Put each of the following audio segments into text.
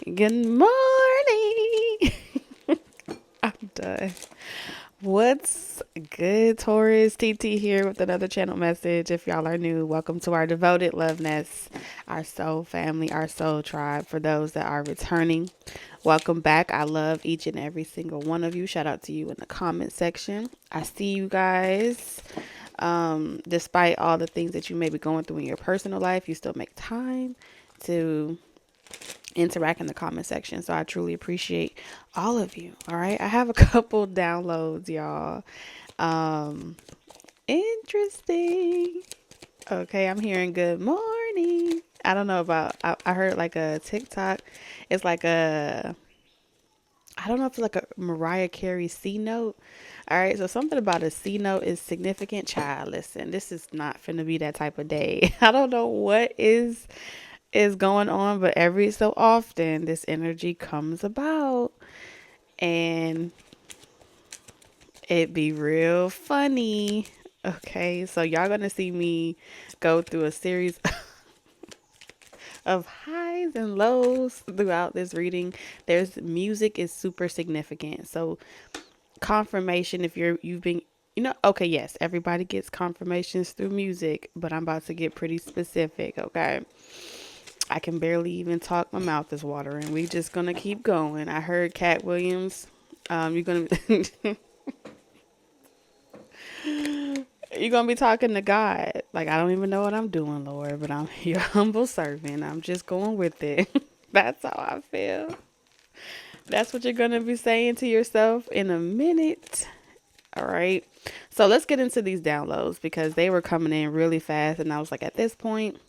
Good morning. I'm done. What's good, Taurus? TT here with another channel message. If y'all are new, welcome to our devoted love nest, our soul family, our soul tribe. For those that are returning, welcome back. I love each and every single one of you. Shout out to you in the comment section. I see you guys. Despite all the things that you may be going through in your personal life, you still make time to interact in the comment section. So I truly appreciate all of you. All right. I have a couple downloads, y'all. Um, Interesting. Okay, I'm hearing good morning. I don't know about I heard like a TikTok. It's like a I don't know if it's like a Mariah Carey C note. All right, so something about a C note is significant. Child, listen, this is not finna be that type of day. I don't know what is going on, but every so often this energy comes about and it be real funny. Okay, so y'all gonna see me go through a series of highs and lows throughout this reading. There's music is super significant. So confirmation if you've been okay, yes, everybody gets confirmations through music, but I'm about to get pretty specific, okay? I can barely even talk. My mouth is watering. We just gonna keep going. I heard Cat Williams. You're gonna you're gonna be talking to God. Like, I don't even know what I'm doing, Lord, but I'm your humble servant. I'm just going with it. That's how I feel. That's what you're gonna be saying to yourself in a minute. All right. So let's get into these downloads because they were coming in really fast, and I was like, at this point,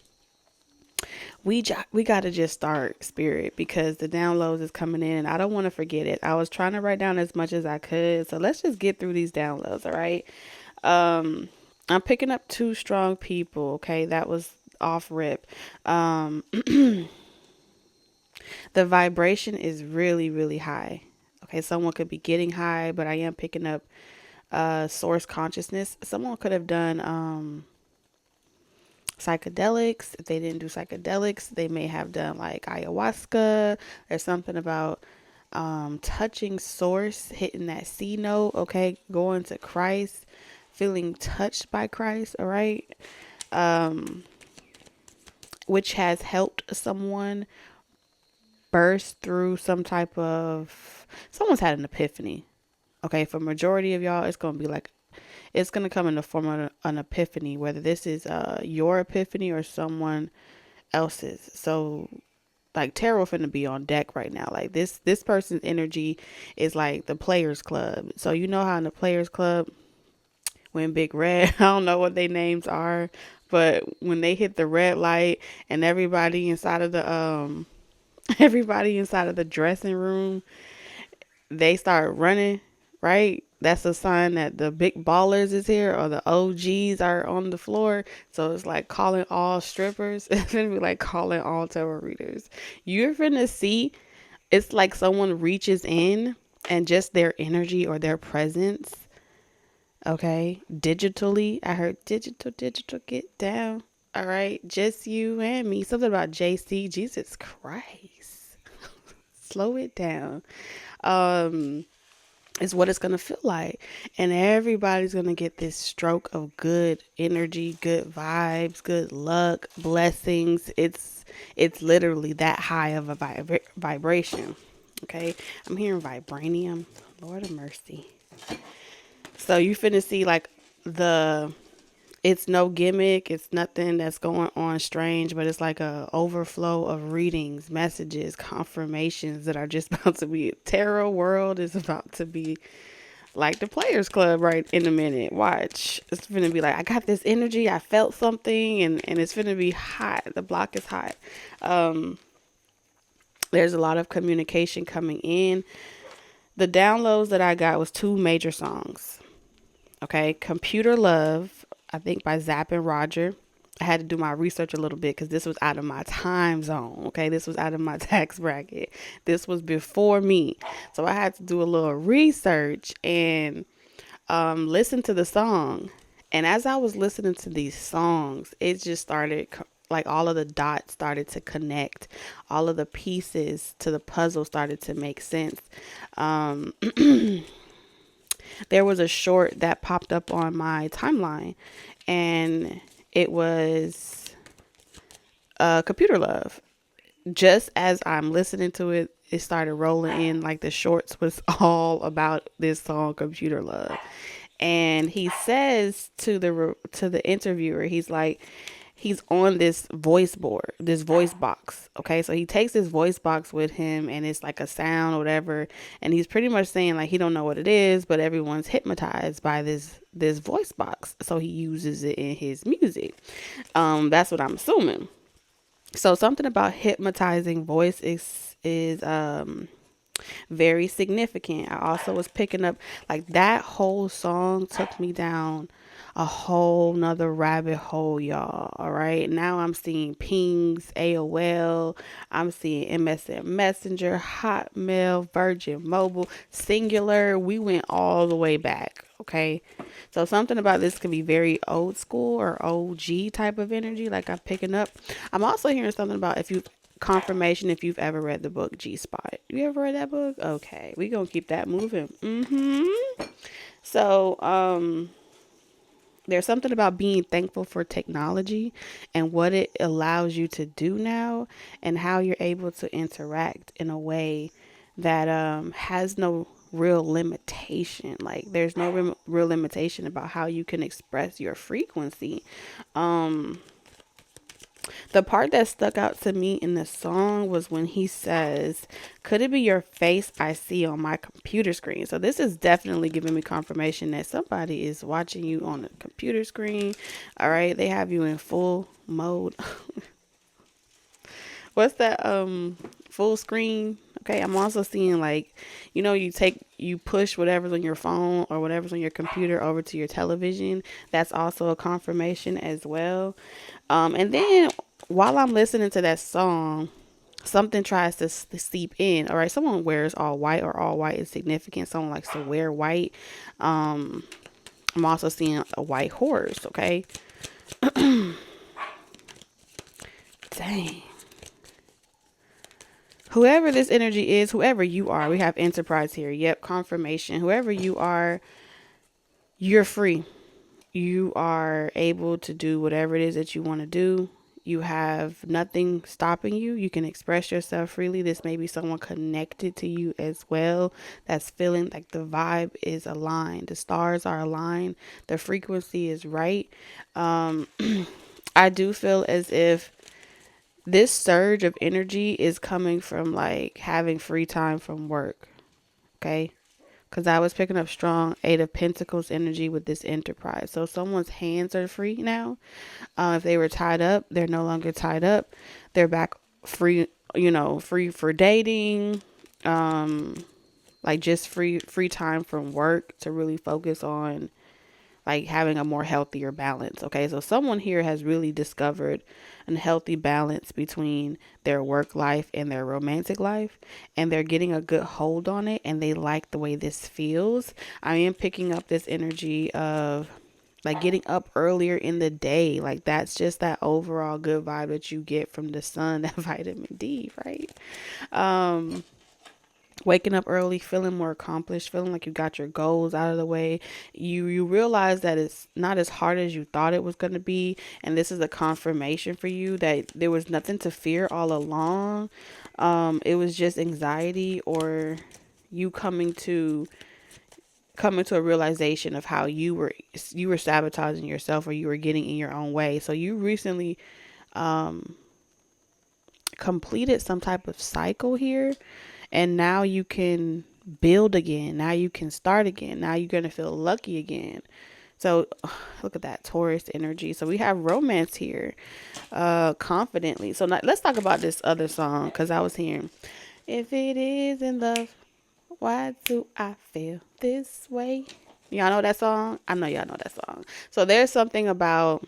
we got to just start spirit because the downloads is coming in and I don't want to forget it. I was trying to write down as much as I could. So let's just get through these downloads. All right. I'm picking up two strong people. Okay. That was off rip. The vibration is really, really high. Okay. Someone could be getting high, but I am picking up, source consciousness. Someone could have done, psychedelics. If they didn't do psychedelics, they may have done like ayahuasca. There's something about touching source, hitting that C note, okay, going to Christ, feeling touched by Christ, all right, which has helped someone burst through some type of, someone's had an epiphany. Okay, for majority of y'all, it's gonna be like, it's gonna come in the form of an epiphany, whether this is your epiphany or someone else's. So like tarot finna be on deck right now. Like this person's energy is like the players club. So you know how in the players club when Big Red, I don't know what their names are, but when they hit the red light and everybody inside of the everybody inside of the dressing room, they start running, right? That's a sign that the big ballers is here or the OGs are on the floor. So it's like calling all strippers. It's gonna be like calling all tarot readers. You're gonna see it's like someone reaches in and just their energy or their presence. Okay. Digitally. I heard digital, get down. All right. Just you and me. Something about JC. Jesus Christ. Slow it down. Is what it's gonna feel like, and everybody's gonna get this stroke of good energy, good vibes, good luck, blessings. It's literally that high of a vibration. Okay, I'm hearing vibranium. Lord of mercy. So you finna see like the it's no gimmick. It's nothing that's going on strange, but it's like a overflow of readings, messages, confirmations that are just about to be. Tarot world is about to be like the Players Club right in a minute. Watch. It's gonna be like, I got this energy. I felt something, and it's gonna be hot. The block is hot. There's a lot of communication coming in. The downloads that I got was two major songs. Okay, Computer Love, I think by Zapp and Roger. I had to do my research a little bit because this was out of my time zone. Okay, this was out of my tax bracket. This was before me, so I had to do a little research and listen to the song. And as I was listening to these songs, it just started. like all of the dots started to connect. All of the pieces to the puzzle started to make sense. Um, there was a short that popped up on my timeline, and it was Computer Love. Just as I'm listening to it, it started rolling in like the shorts was all about this song Computer Love. And he says to the interviewer, he's like, he's on this voice board, this voice box. Okay, so he takes this voice box with him, and it's like a sound or whatever. And he's pretty much saying like he don't know what it is, but everyone's hypnotized by this voice box, so he uses it in his music. That's what I'm assuming. So something about hypnotizing voice is very significant. I also was picking up like that whole song took me down a whole nother rabbit hole, y'all. All right. Now I'm seeing pings, AOL, I'm seeing MSN Messenger, Hotmail, Virgin Mobile, Singular. We went all the way back. Okay. So something about this could be very old school or OG type of energy, like I'm picking up. I'm also hearing something about confirmation if you've ever read the book G Spot. You ever read that book? Okay, we gonna keep that moving. So there's something about being thankful for technology and what it allows you to do now, and how you're able to interact in a way that has no real limitation. Like there's no real limitation about how you can express your frequency. The part that stuck out to me in the song was when he says, "Could it be your face I see on my computer screen?" So this is definitely giving me confirmation that somebody is watching you on the computer screen. All right, they have you in full mode. What's that? Full screen. Okay, I'm also seeing like, you push whatever's on your phone or whatever's on your computer over to your television. That's also a confirmation as well. And then while I'm listening to that song, something tries to seep in. All right, someone wears all white, or all white is significant. Someone likes to wear white. I'm also seeing a white horse. Okay. Dang. Whoever this energy is, whoever you are, we have Enterprise here. Yep, confirmation. Whoever you are, you're free. You are able to do whatever it is that you want to do. You have nothing stopping you. You can express yourself freely. This may be someone connected to you as well that's feeling like the vibe is aligned. The stars are aligned. The frequency is right. I do feel as if this surge of energy is coming from like having free time from work. Okay. Because I was picking up strong Eight of Pentacles energy with this Enterprise. So someone's hands are free now. If they were tied up, they're no longer tied up. They're back free, free for dating. Like just free time from work to really focus on like having a more healthier balance. Okay, so someone here has really discovered a healthy balance between their work life and their romantic life, and they're getting a good hold on it, and they like the way this feels. I am picking up this energy of like getting up earlier in the day. Like that's just that overall good vibe that you get from the sun, that vitamin D, right? Waking up early, feeling more accomplished, feeling like you got your goals out of the way. You realize that it's not as hard as you thought it was going to be, and this is a confirmation for you that there was nothing to fear all along. It was just anxiety, or you coming to a realization of how you were sabotaging yourself, or you were getting in your own way. So you recently completed some type of cycle here, and now you can build again. Now you can start again. Now you're going to feel lucky again. So look at that Taurus energy. So we have romance here, confidently. So now, let's talk about this other song, because I was hearing, if it is in love, why do I feel this way? Y'all know that song? I know y'all know that song. So there's something about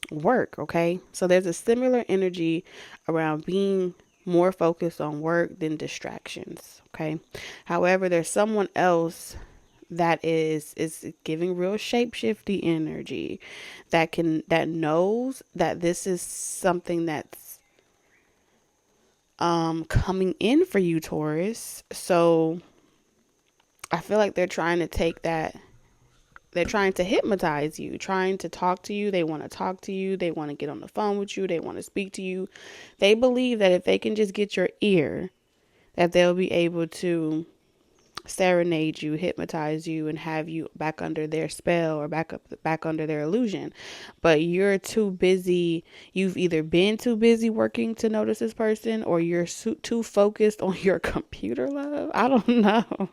work, okay? So there's a similar energy around being more focused on work than distractions, okay? However, there's someone else that is giving real shapeshifty energy, that knows that this is something that's coming in for you, Taurus. So I feel like they're trying to take that, they're trying to hypnotize you, trying to talk to you. They want to talk to you. They want to get on the phone with you. They want to speak to you. They believe that if they can just get your ear, that they'll be able to serenade you, hypnotize you, and have you back under their spell or back under their illusion. But you're too busy. You've either been too busy working to notice this person, or you're too focused on your computer, love. I don't know.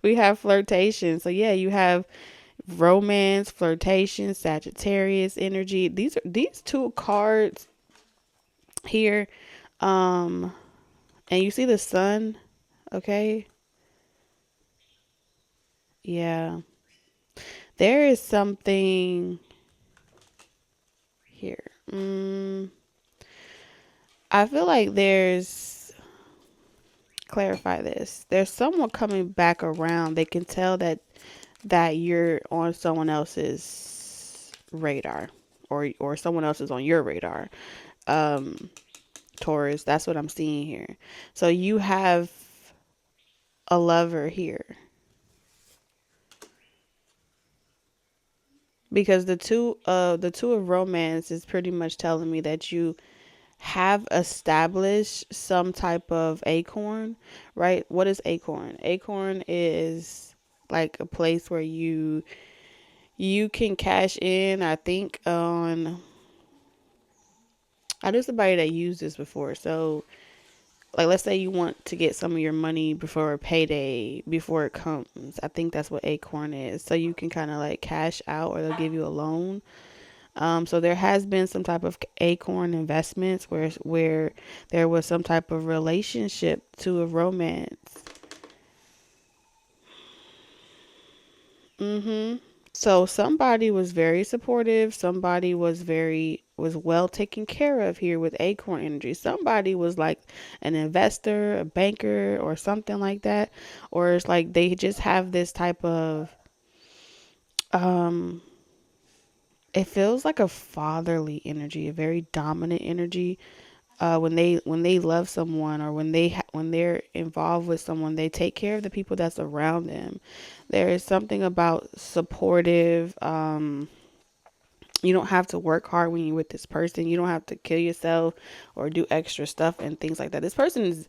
We have flirtation. So yeah, you have romance, flirtation, Sagittarius energy. These two cards here. And you see the sun, okay? Yeah. There is something here. I feel like clarify this. There's someone coming back around. They can tell that you're on someone else's radar, or someone else is on your radar. Taurus, that's what I'm seeing here. So you have a lover here. Because the two of romance is pretty much telling me that you have established some type of acorn, right? What is acorn? Acorn is like a place where you can cash in, I think, on, I knew somebody that used this before. So like, let's say you want to get some of your money before payday, before it comes. I think that's what acorn is. So you can kind of like cash out, or they'll give you a loan. So there has been some type of acorn investments where there was some type of relationship to a romance. So somebody was very supportive. Somebody was well taken care of here with acorn energy. Somebody was like an investor, a banker, or something like that. Or it's like they just have this type of, it feels like a fatherly energy, a very dominant energy. When they love someone, or when they're involved with someone, they take care of the people that's around them. There is something about supportive. You don't have to work hard when you're with this person. You don't have to kill yourself or do extra stuff and things like that. This person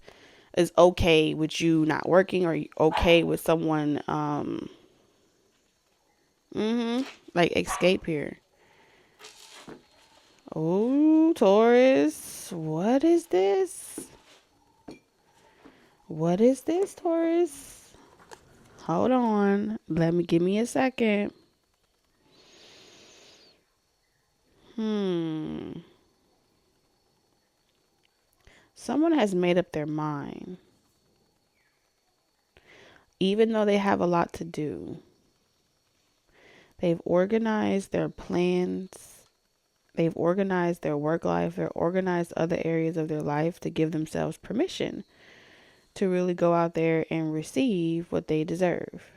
is okay with you not working, or okay with someone like escape here. Oh, Taurus, what is this? What is this, Taurus? Hold on. Give me a second. Someone has made up their mind. Even though they have a lot to do, they've organized their plans. They've organized their work life. They've organized other areas of their life to give themselves permission to really go out there and receive what they deserve.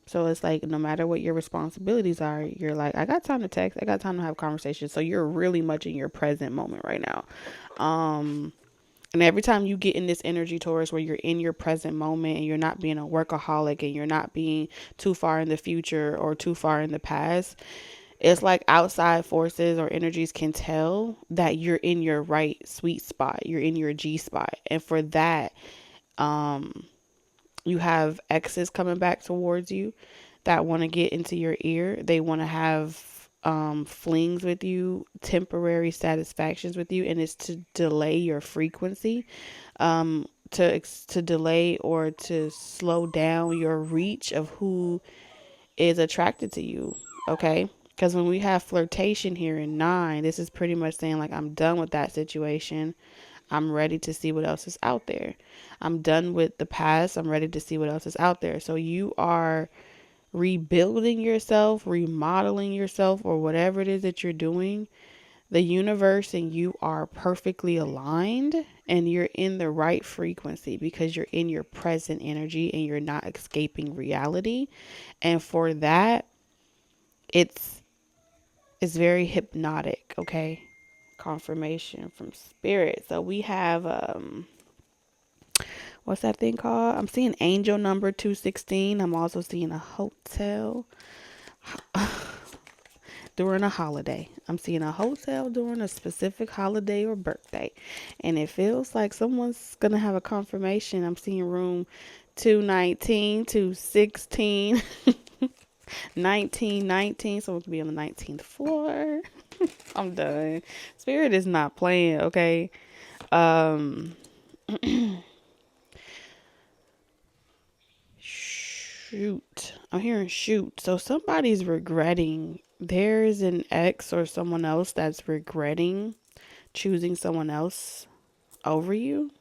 So it's like, no matter what your responsibilities are, you're like, I got time to text. I got time to have conversations. So you're really much in your present moment right now. And every time you get in this energy, Taurus, where you're in your present moment and you're not being a workaholic and you're not being too far in the future or too far in the past, it's like outside forces or energies can tell that you're in your right sweet spot. You're in your G spot. And for that, you have exes coming back towards you that want to get into your ear. They want to have flings with you, temporary satisfactions with you, and it's to delay your frequency, to delay or to slow down your reach of who is attracted to you. Okay. Because when we have flirtation here in 9, this is pretty much saying like, I'm done with that situation. I'm ready to see what else is out there. I'm done with the past. I'm ready to see what else is out there. So you are rebuilding yourself, remodeling yourself, or whatever it is that you're doing. The universe and you are perfectly aligned, and you're in the right frequency because you're in your present energy and you're not escaping reality. And for that, it's very hypnotic, okay? Confirmation from spirit. So we have what's that thing called? I'm seeing angel number 216. I'm also seeing a hotel during a holiday. I'm seeing a hotel during a specific holiday or birthday. And it feels like someone's going to have a confirmation. I'm seeing room 219, 216, 1919. Someone could be on the 19th floor. I'm done. Spirit is not playing, okay? Shoot. I'm hearing shoot. So somebody's regretting. There's an ex or someone else that's regretting choosing someone else over you.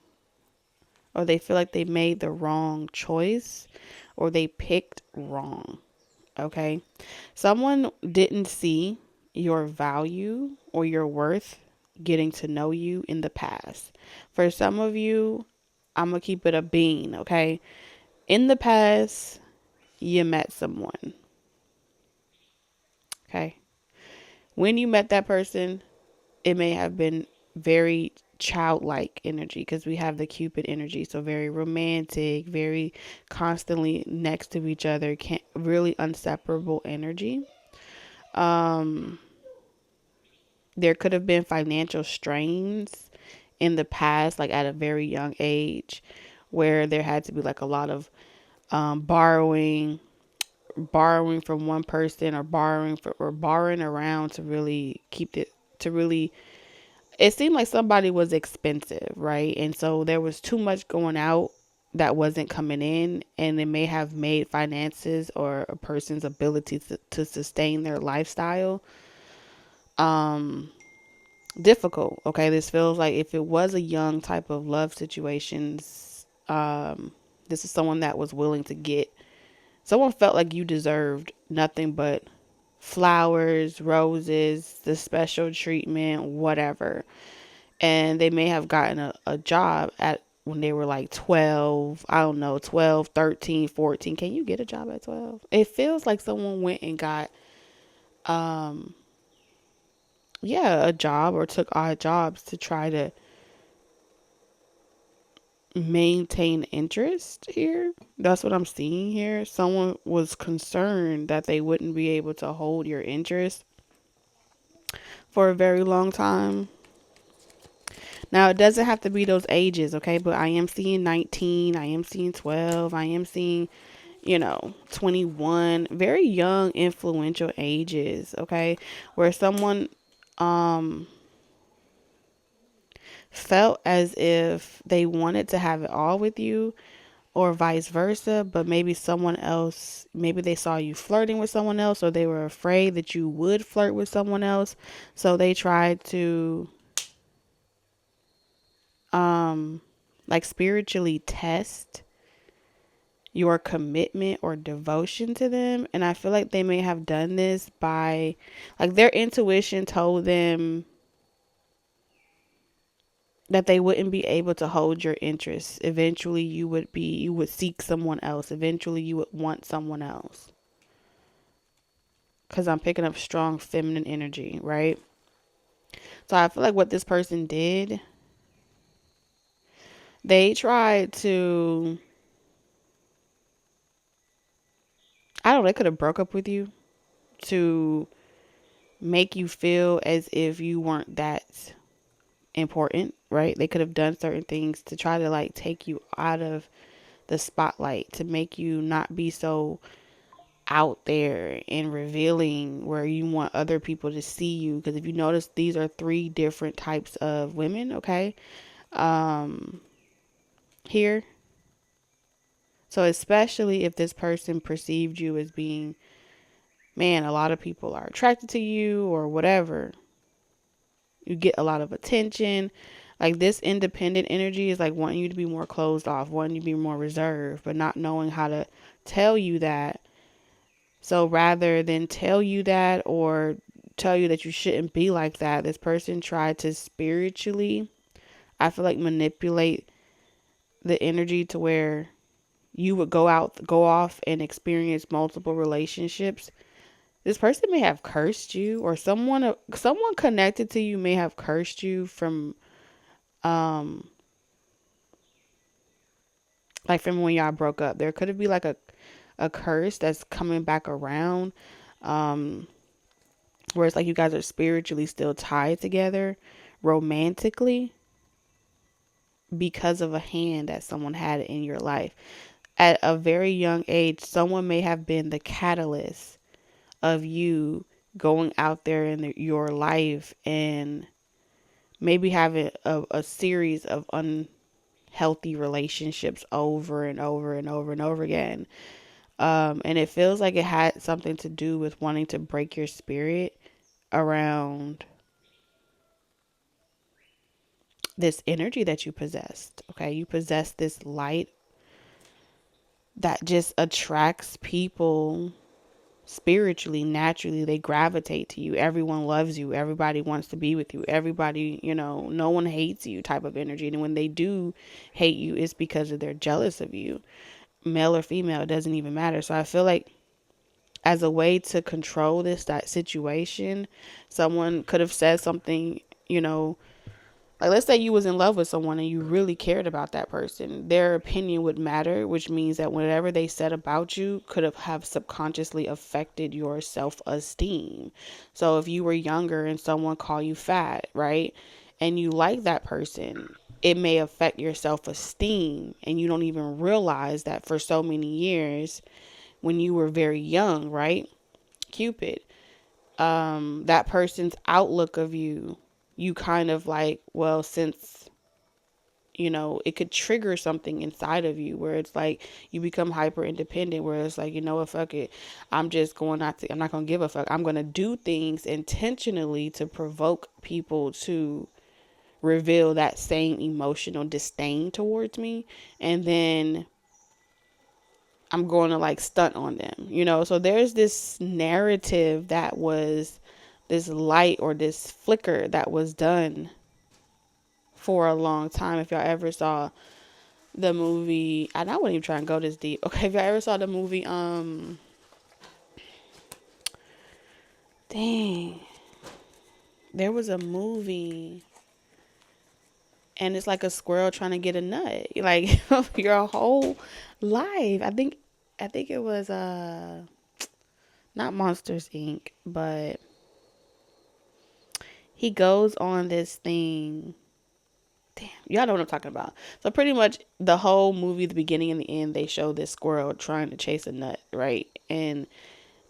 Or they feel like they made the wrong choice. Or they picked wrong. Okay? Someone didn't see your value or your worth getting to know you in the past. For some of you, I'm going to keep it a bean, okay? In the past, you met someone, okay? When you met that person, it may have been very childlike energy because we have the Cupid energy. So very romantic, very constantly next to each other, can't really inseparable energy. There could have been financial strains in the past, like at a very young age, where there had to be like a lot of borrowing from one person, or borrowing around to really keep it, to really, it seemed like somebody was expensive, right? And so there was too much going out that wasn't coming in, and it may have made finances or a person's ability to sustain their lifestyle difficult. Okay, this feels like if it was a young type of love situations, this is someone that was willing to get, someone felt like you deserved nothing but flowers, roses, the special treatment, whatever. And they may have gotten a job at when they were like 12, I don't know, 12, 13, 14. Can you get a job at 12? It feels like someone went and got a job, or took odd jobs to try to maintain interest here. That's what I'm seeing here. Someone was concerned that they wouldn't be able to hold your interest for a very long time. Now, it doesn't have to be those ages, okay? But I am seeing 19, I am seeing 12, I am seeing, 21, very young, influential ages, okay? Where someone felt as if they wanted to have it all with you, or vice versa, but maybe someone else, maybe they saw you flirting with someone else, or they were afraid that you would flirt with someone else. So they tried to like spiritually test your commitment or devotion to them. And I feel like they may have done this by, like, their intuition told them that they wouldn't be able to hold your interests. Eventually you would seek someone else. Eventually you would want someone else. Because I'm picking up strong feminine energy, right? So I feel like what this person did, they tried to, I don't know, they could have broke up with you to make you feel as if you weren't that important, right? They could have done certain things to try to like take you out of the spotlight, to make you not be so out there and revealing where you want other people to see you. Because if you notice, these are three different types of women, okay? Here. So especially if this person perceived you as being, man, a lot of people are attracted to you or whatever. You get a lot of attention. Like, this independent energy is like wanting you to be more closed off, wanting you to be more reserved, but not knowing how to tell you that. So rather than tell you that, or tell you that you shouldn't be like that. This person tried to spiritually, I feel like, manipulate the energy to where you would go off and experience multiple relationships. This person may have cursed you, or someone connected to you may have cursed you from like from when y'all broke up. There could be like a curse that's coming back around, where it's like you guys are spiritually still tied together romantically because of a hand that someone had in your life. At a very young age, someone may have been the catalyst of you going out there in your life and maybe having a series of unhealthy relationships over and over and over and over again. And it feels like it had something to do with wanting to break your spirit around this energy that you possessed. Okay. You possess this light that just attracts people spiritually, naturally. They gravitate to you. Everyone loves you. Everybody wants to be with you. Everybody, no one hates you type of energy. And when they do hate you, it's because they're jealous of you. Male or female, it doesn't even matter. So I feel like as a way to control that situation, someone could have said something, like let's say you was in love with someone and you really cared about that person. Their opinion would matter, which means that whatever they said about you could have subconsciously affected your self-esteem. So if you were younger and someone called you fat, right, and you like that person, it may affect your self-esteem, and you don't even realize that for so many years when you were very young, right? Cupid, that person's outlook of you, you kind of like, well, since, it could trigger something inside of you where it's like you become hyper independent, where it's like, what, fuck it. I'm not going to give a fuck. I'm going to do things intentionally to provoke people to reveal that same emotional disdain towards me. And then I'm going to like stunt on them, so there's this narrative that was this light or this flicker that was done for a long time. If y'all ever saw the movie, and I wouldn't even try and go this deep. Okay, if y'all ever saw the movie, dang, there was a movie and it's like a squirrel trying to get a nut, like your whole life. I think it was, not Monsters Inc., but he goes on this thing. Damn, y'all know what I'm talking about. So pretty much the whole movie, the beginning and the end, they show this squirrel trying to chase a nut, right? And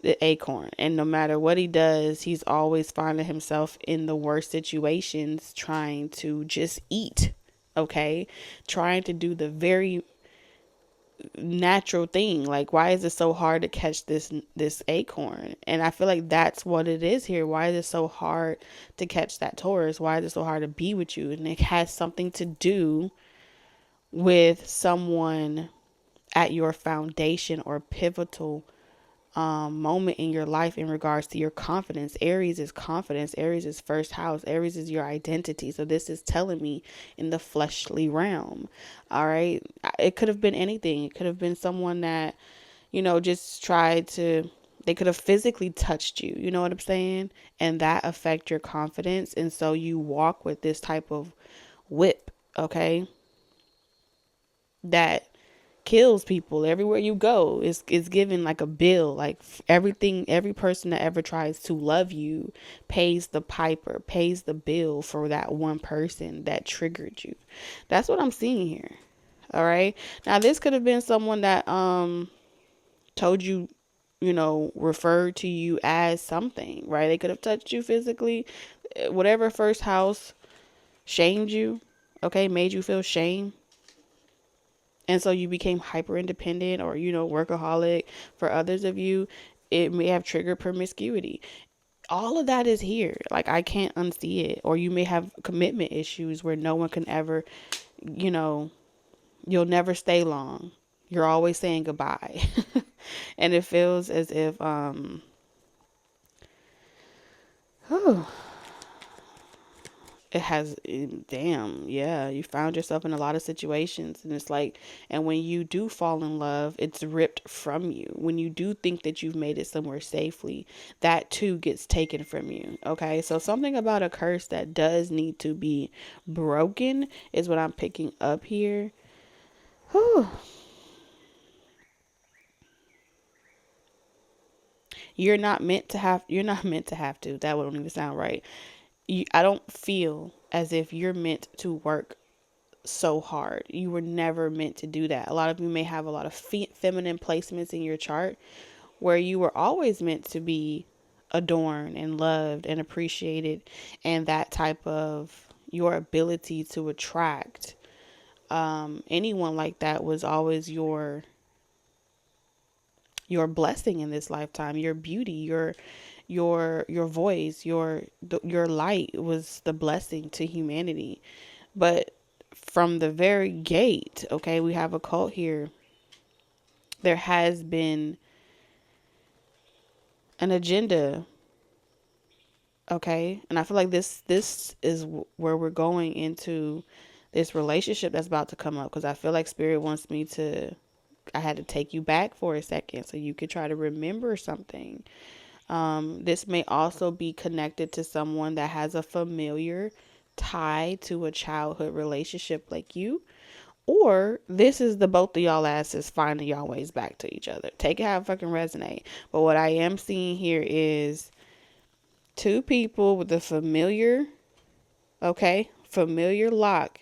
the acorn. And no matter what he does, he's always finding himself in the worst situations trying to just eat, okay? Trying to do the very natural thing. Like, why is it so hard to catch this acorn? And I feel like that's what it is here. Why is it so hard to catch that Taurus? Why is it so hard to be with you? And it has something to do with someone at your foundation or pivotal moment in your life in regards to your confidence. Aries is confidence. Aries is first house. Aries is your identity. So this is telling me in the fleshly realm. All right. It could have been anything. It could have been someone that, just tried to, they could have physically touched you. You know what I'm saying? And that affect your confidence. And so you walk with this type of whip. Okay. That kills people everywhere you go. It's given like a bill, like everything. Every person that ever tries to love you pays the piper, pays the bill for that one person that triggered you. That's what I'm seeing here. All right. Now this could have been someone that told you, referred to you as something, right? They could have touched you physically, whatever first house shamed you, okay, made you feel shame. And so you became hyper independent or, workaholic. For others of you, it may have triggered promiscuity. All of that is here. Like, I can't unsee it. Or you may have commitment issues where no one can ever, you'll never stay long. You're always saying goodbye. And it feels as if, Whew. It has, damn, yeah, you found yourself in a lot of situations, and it's like, and when you do fall in love, it's ripped from you. When you do think that you've made it somewhere safely, that too gets taken from you. Okay, so something about a curse that does need to be broken is what I'm picking up here. Whew. You're not meant to have to, that wouldn't even sound right. I don't feel as if you're meant to work so hard. You were never meant to do that. A lot of you may have a lot of feminine placements in your chart where you were always meant to be adorned and loved and appreciated, and that type of your ability to attract anyone like that was always your blessing in this lifetime. Your beauty, your voice, your light was the blessing to humanity. But from the very gate, okay, we have a cult here. There has been an agenda, okay? And I feel like this is where we're going into this relationship that's about to come up, because I feel like spirit wants me to, I had to take you back for a second so you could try to remember something. This may also be connected to someone that has a familiar tie to a childhood relationship like you. Or this is the both of y'all asses finding y'all ways back to each other. Take it how it fucking resonate. But what I am seeing here is two people with a familiar, okay, familiar lock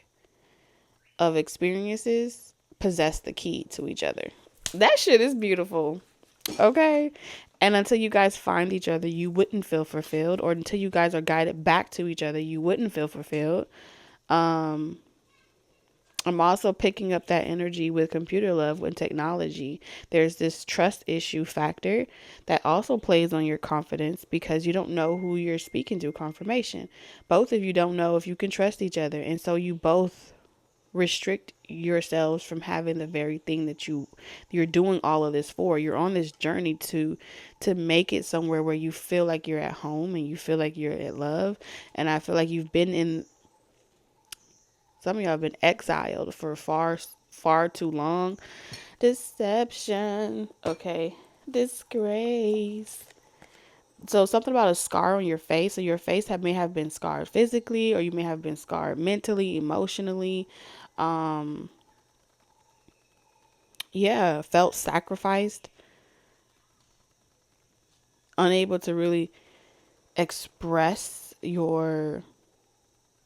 of experiences possess the key to each other. That shit is beautiful. Okay. And until you guys find each other, you wouldn't feel fulfilled. Or until you guys are guided back to each other, you wouldn't feel fulfilled. Um, I'm also picking up that energy with computer love and technology. There's this trust issue factor that also plays on your confidence because you don't know who you're speaking to. Confirmation. Both of you don't know if you can trust each other. And so you both restrict yourselves from having the very thing that you're doing all of this for. You're on this journey to make it somewhere where you feel like you're at home and you feel like you're at love. And I feel like you've been in, some of y'all have been exiled for far too long. Deception. Okay. Disgrace. So something about a scar on your face. So your face may have been scarred physically, or you may have been scarred mentally, emotionally. Yeah, felt sacrificed, unable to really express your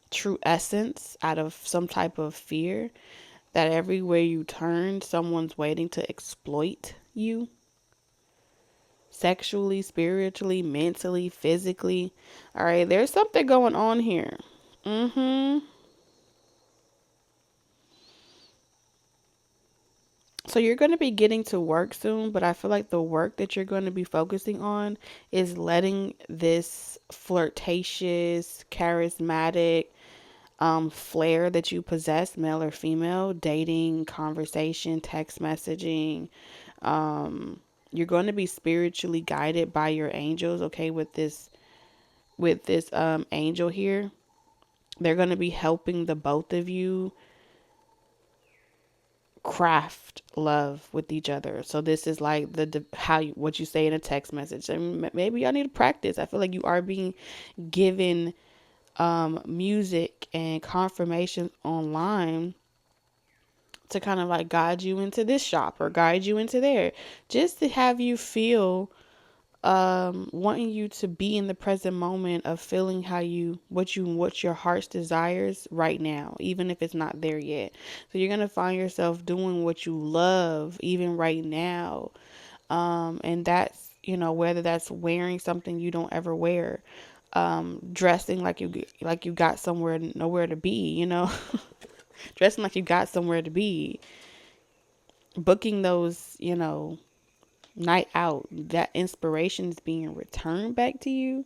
true essence out of some type of fear that everywhere you turn, someone's waiting to exploit you sexually, spiritually, mentally, physically. All right, there's something going on here. So you're going to be getting to work soon, but I feel like the work that you're going to be focusing on is letting this flirtatious, charismatic flair that you possess, male or female, dating, conversation, text messaging. You're going to be spiritually guided by your angels, okay, with this angel here. They're going to be helping the both of you craft love with each other. So this is like what you say in a text message. And maybe y'all need to practice. I feel like you are being given music and confirmation online to kind of like guide you into this shop or guide you into there, just to have you feel wanting you to be in the present moment of feeling what your heart's desires right now, even if it's not there yet. So you're gonna find yourself doing what you love even right now, and that's, whether that's wearing something you don't ever wear, dressing like you got somewhere nowhere to be, dressing like you got somewhere to be, booking those, night out, that inspiration is being returned back to you.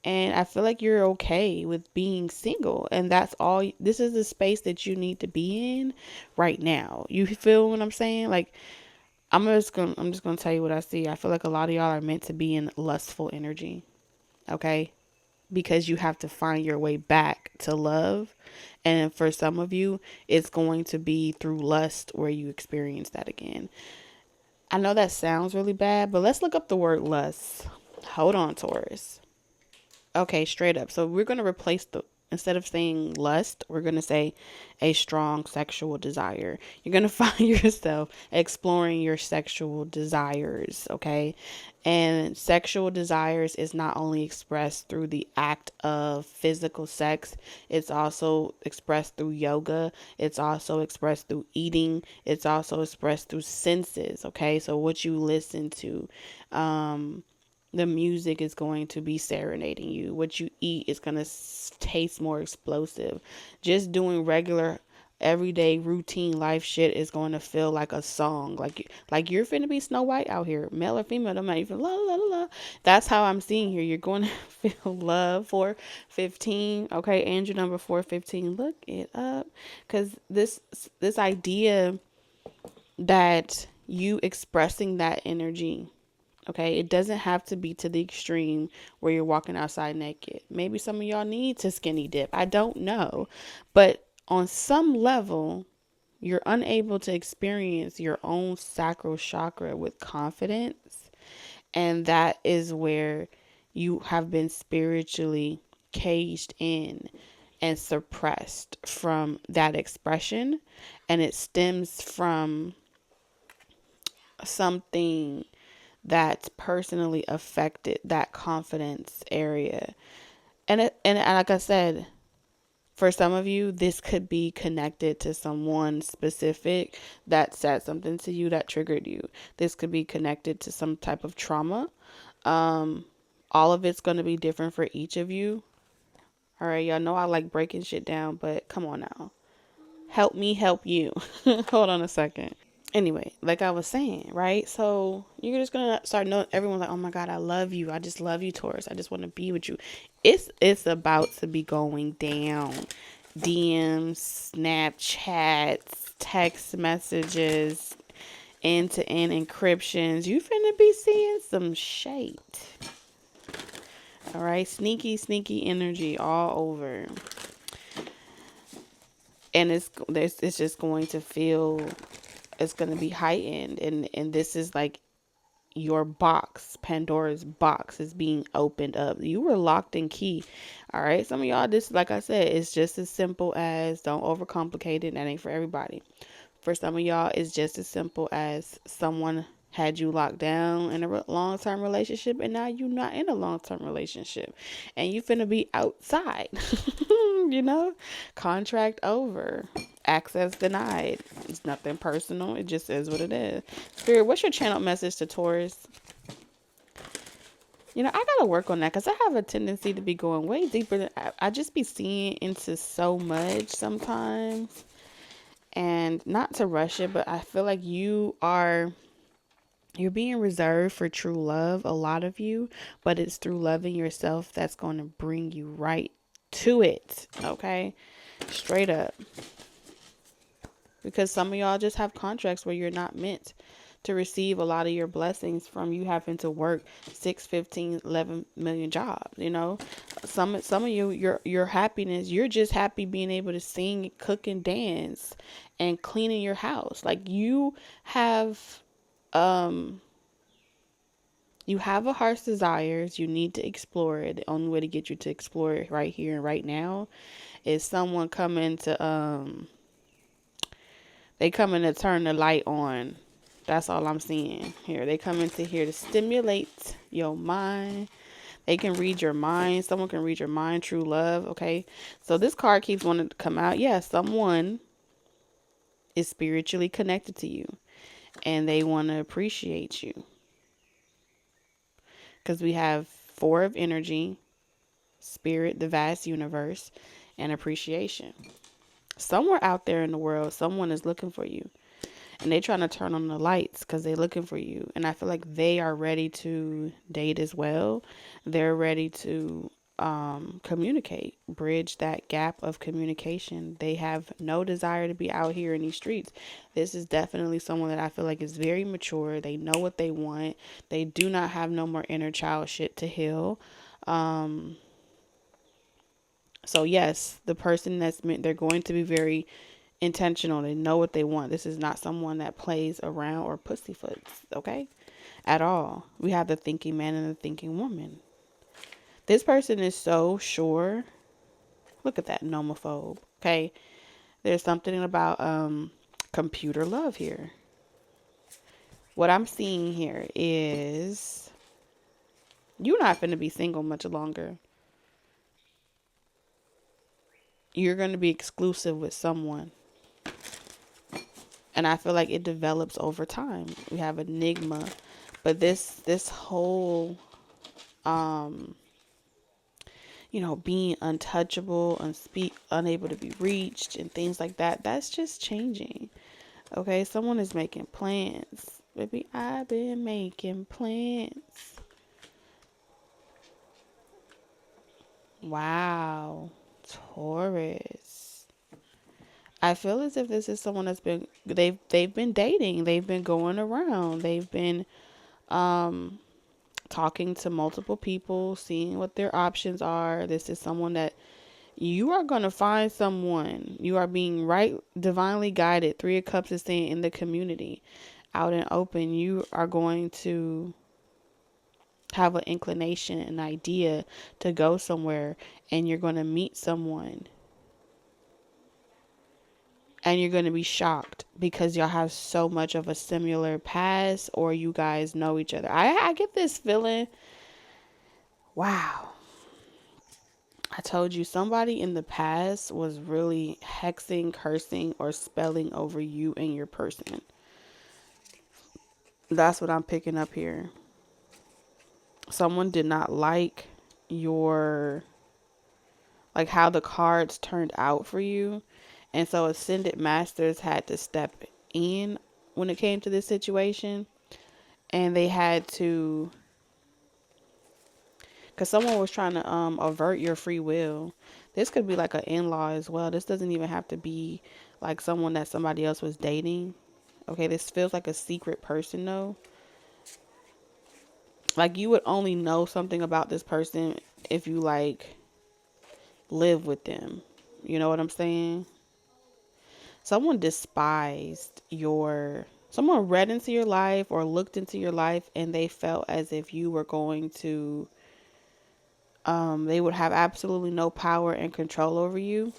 And I feel like you're okay with being single, and that's all. This is the space that you need to be in right now. You feel what I'm saying? Like, I'm just gonna tell you what I see. I feel like a lot of y'all are meant to be in lustful energy, okay? because you have to find your way back to love. And for some of you, it's going to be through lust where you experience that again. I know that sounds really bad, but let's look up the word lust. Hold on, Taurus. Okay, straight up. So we're going to replace instead of saying lust, we're going to say a strong sexual desire. You're going to find yourself exploring your sexual desires, okay? And sexual desires is not only expressed through the act of physical sex, it's also expressed through yoga. It's also expressed through eating. It's also expressed through senses, okay? So what you listen to, the music is going to be serenading you. What you eat is going to taste more explosive. Just doing regular everyday routine life shit is going to feel like a song. Like you're finna be Snow White out here, male or female, don't matter. You feel la la la la. That's how I'm seeing here. You're going to feel love. 415. Okay, Andrew number 415. Look it up, because this idea that you expressing that energy. Okay, it doesn't have to be to the extreme where you're walking outside naked. Maybe some of y'all need to skinny dip. I don't know. But on some level, you're unable to experience your own sacral chakra with confidence. And that is where you have been spiritually caged in and suppressed from that expression. And it stems from something that's personally affected that confidence area. And like I said, for some of you, this could be connected to someone specific that said something to you that triggered you. This could be connected to some type of trauma. All of it's going to be different for each of you. All right, y'all know I like breaking shit down, but come on now. Help me help you. Hold on a second. Anyway, like I was saying, right? So you're just gonna start knowing, everyone's like, oh my God, I love you. I just love you, Taurus. I just want to be with you. It's about to be going down. DMs, Snapchats, text messages, end-to-end encryptions. You finna be seeing some shade. All right, sneaky energy all over. And it's just going to feel, it's going to be heightened. And this is like your box, Pandora's box is being opened up. You were locked and key. All right. Some of y'all, this, like I said, it's just as simple as, don't overcomplicate it. That ain't for everybody. For some of y'all, it's just as simple as someone had you locked down in a long-term relationship, and now you're not in a long-term relationship, and you finna be outside. Contract over, access denied. It's nothing personal. It just is what it is. Spirit, what's your channel message to Taurus? I gotta work on that, because I have a tendency to be going way deeper than I just be seeing into so much sometimes. And not to rush it, but I feel like you're being reserved for true love, a lot of you, but it's through loving yourself that's going to bring you right to it. Okay? Straight up. Because some of y'all just have contracts where you're not meant to receive a lot of your blessings from you having to work 6, 15, 11 million jobs. Some of you, your happiness, you're just happy being able to sing, cook, and dance and cleaning your house. Like you have a heart's desires. You need to explore it. The only way to get you to explore it right here and right now is someone coming to they coming to turn the light on. That's all I'm seeing here. They come into here to stimulate your mind. They can read your mind. Someone can read your mind. True love. Okay. So this card keeps wanting to come out. Yeah, someone is spiritually connected to you and they want to appreciate you. Because we have 4 of energy, spirit, the vast universe, and appreciation. Somewhere out there in the world, someone is looking for you. And they're trying to turn on the lights because they're looking for you. And I feel like they are ready to date as well. They're ready to communicate, bridge that gap of communication. They have no desire to be out here in these streets. This is definitely someone that I feel like is very mature. They know what they want. They do not have no more inner child shit to heal. So yes, the person that's meant, they're going to be very intentional. They know what they want. This is not someone that plays around or pussyfoots, okay? At all. We have the thinking man and the thinking woman. This person is so sure. Look at that nomophobe, okay? There's something about computer love here. What I'm seeing here is you're not going to be single much longer. You're going to be exclusive with someone. And I feel like it develops over time. We have enigma, but this whole being untouchable, unable to be reached and things like that, that's just changing. Okay, someone is making plans. Baby, I've been making plans. Wow. Taurus. I feel as if this is someone that's been they've been dating, they've been going around, they've been talking to multiple people, seeing what their options are. This is someone that you are going to find someone. You are being divinely guided. Three of Cups is saying in the community, out and open, you are going to have an inclination, an idea to go somewhere, and you're going to meet someone. And you're going to be shocked because y'all have so much of a similar past, or you guys know each other. I get this feeling. Wow. I told you somebody in the past was really hexing, cursing, or spelling over you and your person. That's what I'm picking up here. Someone did not like how the cards turned out for you. And so Ascended Masters had to step in when it came to this situation. And they had to, because someone was trying to avert your free will. This could be like an in-law as well. This doesn't even have to be like someone that somebody else was dating. Okay, this feels like a secret person though. Like you would only know something about this person if you live with them. You know what I'm saying? Someone someone read into your life or looked into your life and they felt as if you were going to, they would have absolutely no power and control over you.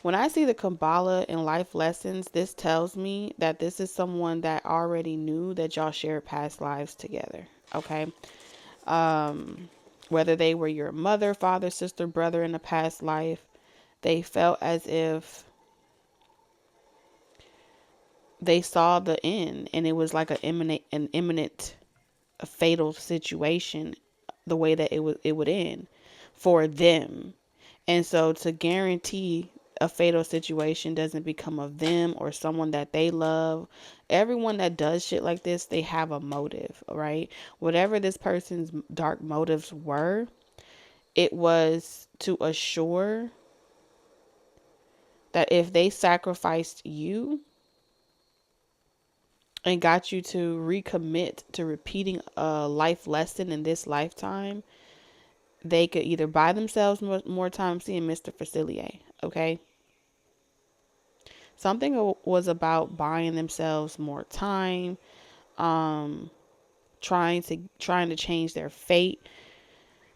When I see the Kabbalah and life lessons, this tells me that this is someone that already knew that y'all shared past lives together. Okay. Whether they were your mother, father, sister, brother in a past life, they felt as if they saw the end and it was like an imminent, a fatal situation, the way that it would end for them. And so to guarantee a fatal situation doesn't become of them or someone that they love, everyone that does shit like this, they have a motive, right? Whatever this person's dark motives were, it was to assure that if they sacrificed you and got you to recommit to repeating a life lesson in this lifetime, they could either buy themselves more time seeing Mr. Facilier, okay? Something was about buying themselves more time, trying to change their fate.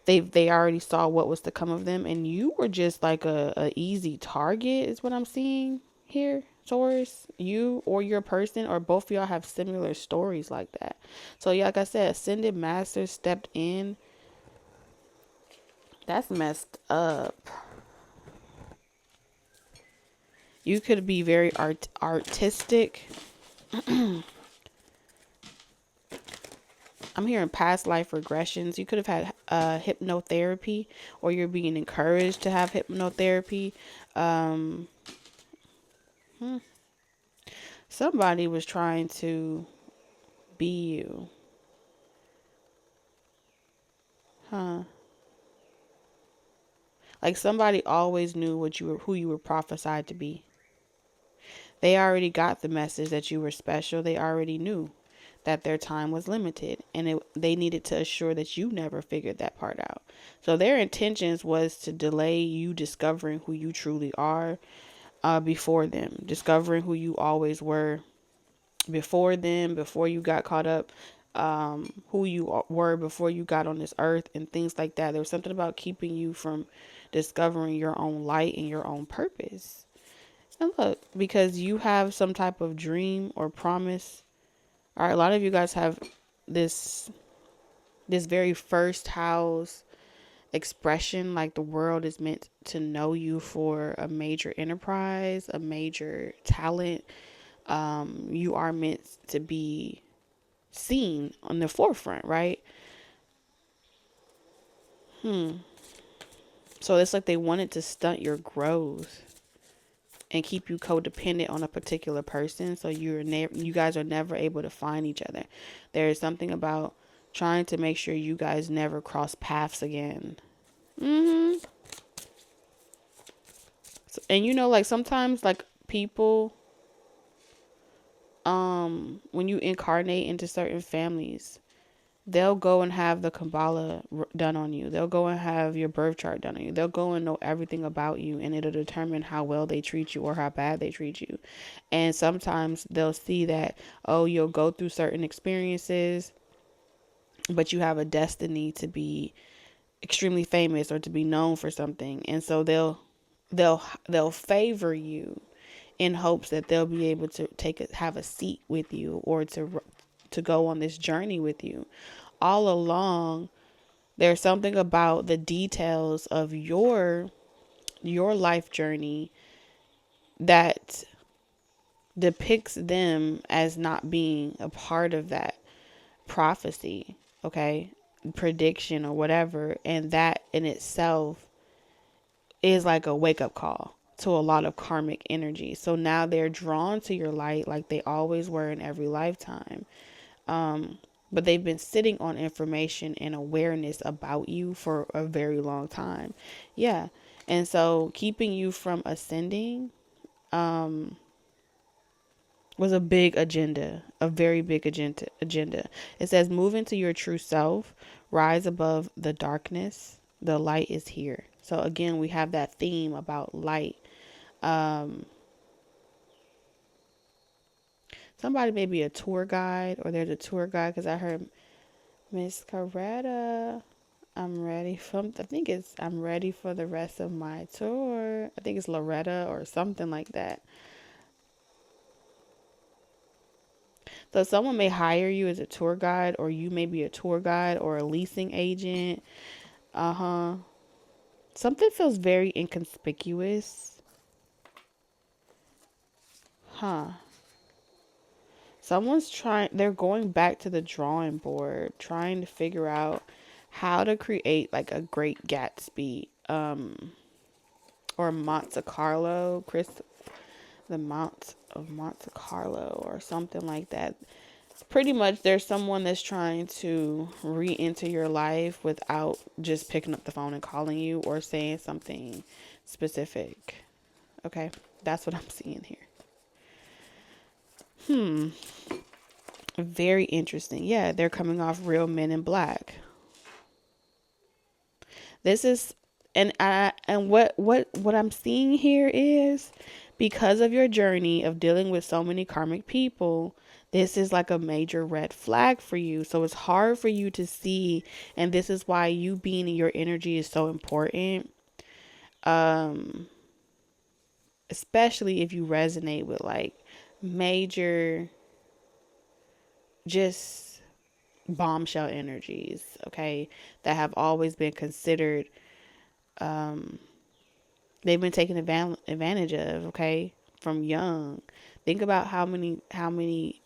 They already saw what was to come of them, and you were just like a easy target is what I'm seeing here. Taurus, you or your person or both of y'all have similar stories like that. So yeah, like I said, Ascended Masters stepped in. That's messed up. You could be very artistic. I'm hearing past life regressions. You could have had hypnotherapy, or you're being encouraged to have hypnotherapy. Somebody was trying to be you. Huh. Like somebody always knew who you were prophesied to be. They already got the message that you were special. They already knew. that their time was limited, and they needed to assure that you never figured that part out. So their intentions was to delay you discovering who you truly are before them, discovering who you always were before them, before you got caught up, who you were before you got on this earth, and things like that. There was something about keeping you from discovering your own light and your own purpose. And look, because you have some type of dream or promise. All right, a lot of you guys have this very first house expression, like the world is meant to know you for a major enterprise, a major talent. You are meant to be seen on the forefront, right? So it's like they wanted to stunt your growth and keep you codependent on a particular person, so you guys are never able to find each other. There is something about trying to make sure you guys never cross paths again. So, and you know, like sometimes, like people, when you incarnate into certain families, they'll go and have the Kabbalah done on you. They'll go and have your birth chart done on you. They'll go and know everything about you, and it'll determine how well they treat you or how bad they treat you. And sometimes they'll see that, oh, you'll go through certain experiences, but you have a destiny to be extremely famous or to be known for something. And so they'll favor you in hopes that they'll be able to have a seat with you, or to go on this journey with you. All along, there's something about the details of your life journey that depicts them as not being a part of that prophecy, okay, prediction or whatever. And that in itself is like a wake-up call to a lot of karmic energy. So now they're drawn to your light like they always were in every lifetime. But they've been sitting on information and awareness about you for a very long time. Yeah. And so keeping you from ascending was a big agenda, a very big agenda. It says, move into your true self, rise above the darkness. The light is here. So again, we have that theme about light. Somebody may be a tour guide, or there's a tour guide, because I heard Miss Coretta, I'm ready for the rest of my tour. I think it's Loretta or something like that. So someone may hire you as a tour guide, or you may be a tour guide or a leasing agent. Something feels very inconspicuous. They're going back to the drawing board, trying to figure out how to create like a great Gatsby, or Monte Carlo, the Mount of Monte Carlo, or something like that. Pretty much there's someone that's trying to re-enter your life without just picking up the phone and calling you or saying something specific. Okay, that's what I'm seeing here. Very interesting. Yeah, they're coming off Real Men in Black. This is, and what I'm seeing here is, because of your journey of dealing with so many karmic people, this is like a major red flag for you. So it's hard for you to see, and this is why you being in your energy is so important. Especially if you resonate with like major, just bombshell energies, okay, that have always been considered, they've been taken advantage of, okay, from young. Think about how many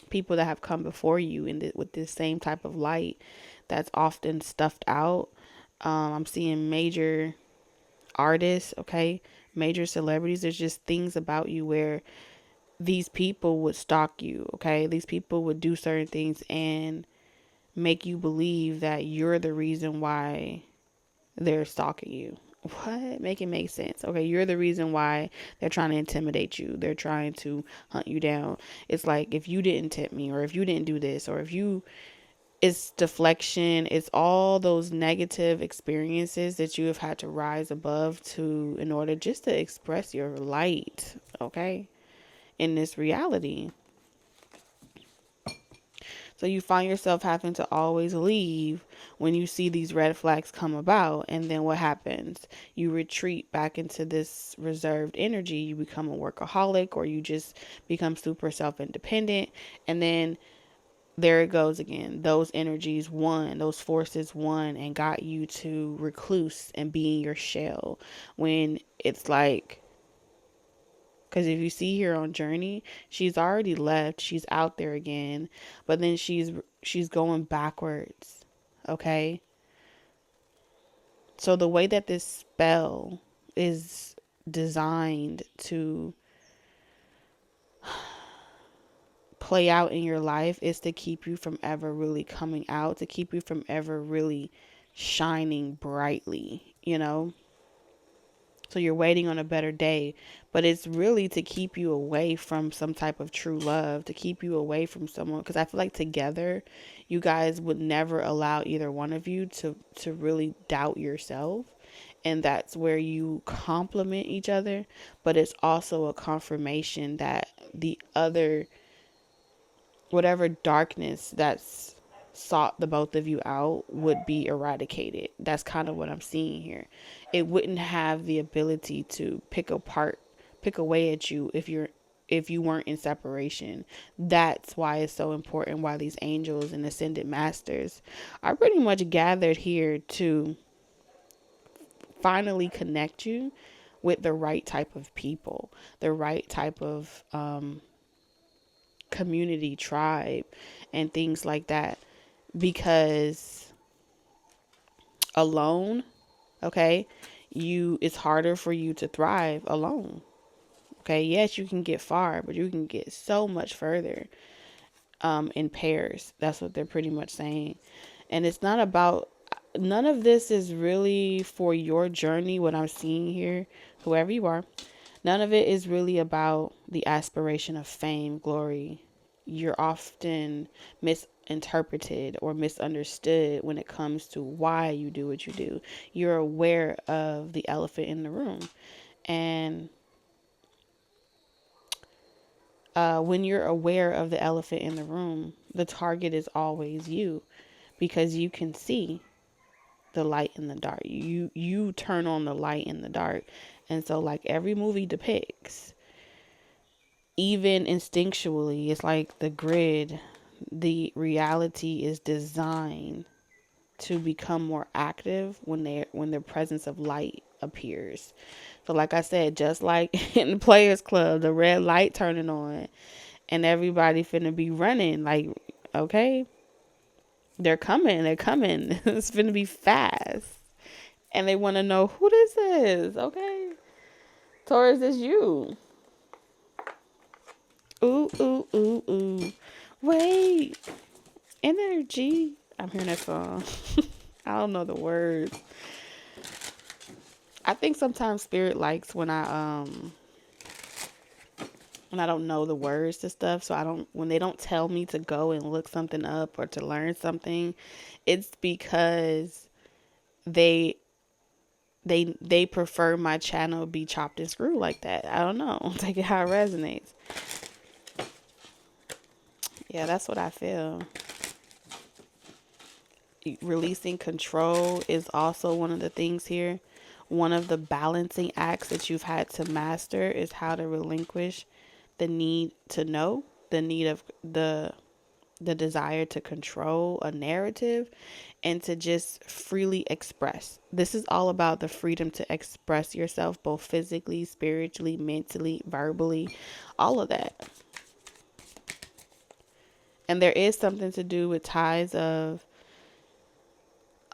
people that have come before you with this same type of light that's often stuffed out. I'm seeing major artists, okay, major celebrities. There's just things about you where these people would stalk you, okay? These people would do certain things and make you believe that you're the reason why they're stalking you, What? Make it make sense. Okay, you're the reason why they're trying to intimidate you. They're trying to hunt you down. It's like, if you didn't tip me, or if you didn't do this, or if you, it's deflection. It's all those negative experiences that you have had to rise above to, in order just to express your light, okay, in this reality. So you find yourself having to always leave when you see these red flags come about. And then what happens? You retreat back into this reserved energy. You become a workaholic, or you just become super self-independent. And then there it goes again. Those energies won, those forces won, and got you to recluse and be in your shell. When it's like, because if you see here on Journey, she's already left. She's out there again. But then she's going backwards. Okay? So the way that this spell is designed to play out in your life is to keep you from ever really coming out, to keep you from ever really shining brightly, you know? So you're waiting on a better day, but it's really to keep you away from some type of true love, to keep you away from someone. Because I feel like together, you guys would never allow either one of you to really doubt yourself. And that's where you complement each other. But it's also a confirmation that the other, whatever darkness that's sought the both of you out, would be eradicated. That's kind of what I'm seeing here. It wouldn't have the ability to pick away at you if you weren't in separation. That's why it's so important, why these angels and ascended masters are pretty much gathered here to finally connect you with the right type of people, the right type of community, tribe, and things like that. Because alone, okay, it's harder for you to thrive alone. Okay, yes, you can get far, but you can get so much further in pairs. That's what they're pretty much saying. And it's not about, none of this is really for your journey, what I'm seeing here, whoever you are. None of it is really about the aspiration of fame, glory. You're often misinterpreted or misunderstood when it comes to why you do what you do. You're aware of the elephant in the room. And when you're aware of the elephant in the room, the target is always you, because you can see the light in the dark. You turn on the light in the dark. And so, like every movie depicts, even instinctually, it's like the grid, the reality is designed to become more active when the presence of light appears. So like I said, just like in the Players Club, the red light turning on and everybody finna be running, like, okay, they're coming. It's finna be fast. And they want to know who this is, okay? Taurus, is you. Ooh, ooh, ooh, ooh. Wait. Energy. I'm hearing that song. I don't know the words. I think sometimes spirit likes when I don't know the words to stuff. So when they don't tell me to go and look something up or to learn something, it's because they prefer my channel be chopped and screwed like that. I don't know. Take it how it resonates. Yeah, that's what I feel. Releasing control is also one of the things here. One of the balancing acts that you've had to master is how to relinquish the need to know, the need of the desire to control a narrative, and to just freely express. This is all about the freedom to express yourself, both physically, spiritually, mentally, verbally, all of that. And there is something to do with ties of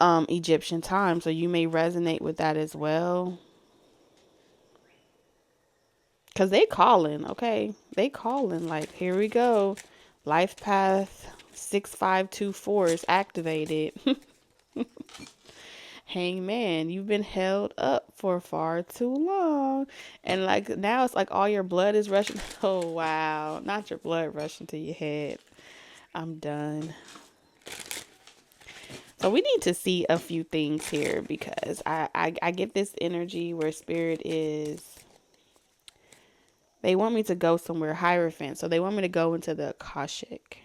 Egyptian time, so you may resonate with that as well. Because they calling, okay? They calling, like, here we go. Life path 6524 is activated. Hangman, you've been held up for far too long. And like now it's like all your blood is rushing. Oh, wow. Not your blood rushing to your head. I'm done. So we need to see a few things here because I get this energy where spirit is, they want me to go somewhere Hierophant. So they want me to go into the Akashic.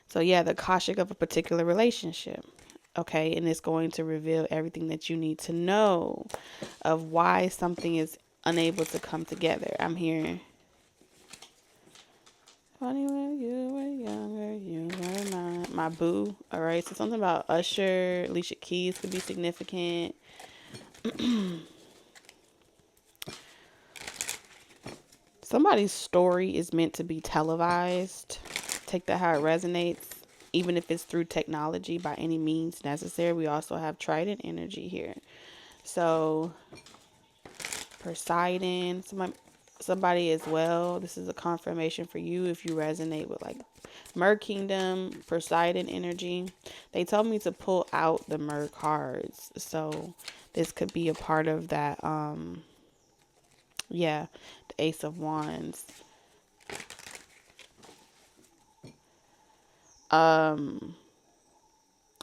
So yeah, the Akashic of a particular relationship. Okay, and it's going to reveal everything that you need to know of why something is unable to come together. I'm here. Funny when you were younger, you were my boo. All right, so something about Usher, Alicia Keys could be significant. Somebody's story is meant to be televised. Take that how it resonates, even if it's through technology by any means necessary. We also have Trident energy here. So Poseidon, somebody as well. This is a confirmation for you if you resonate with like Mer Kingdom, Poseidon energy. They told me to pull out the Mer cards. So this could be a part of that. Yeah, the Ace of Wands.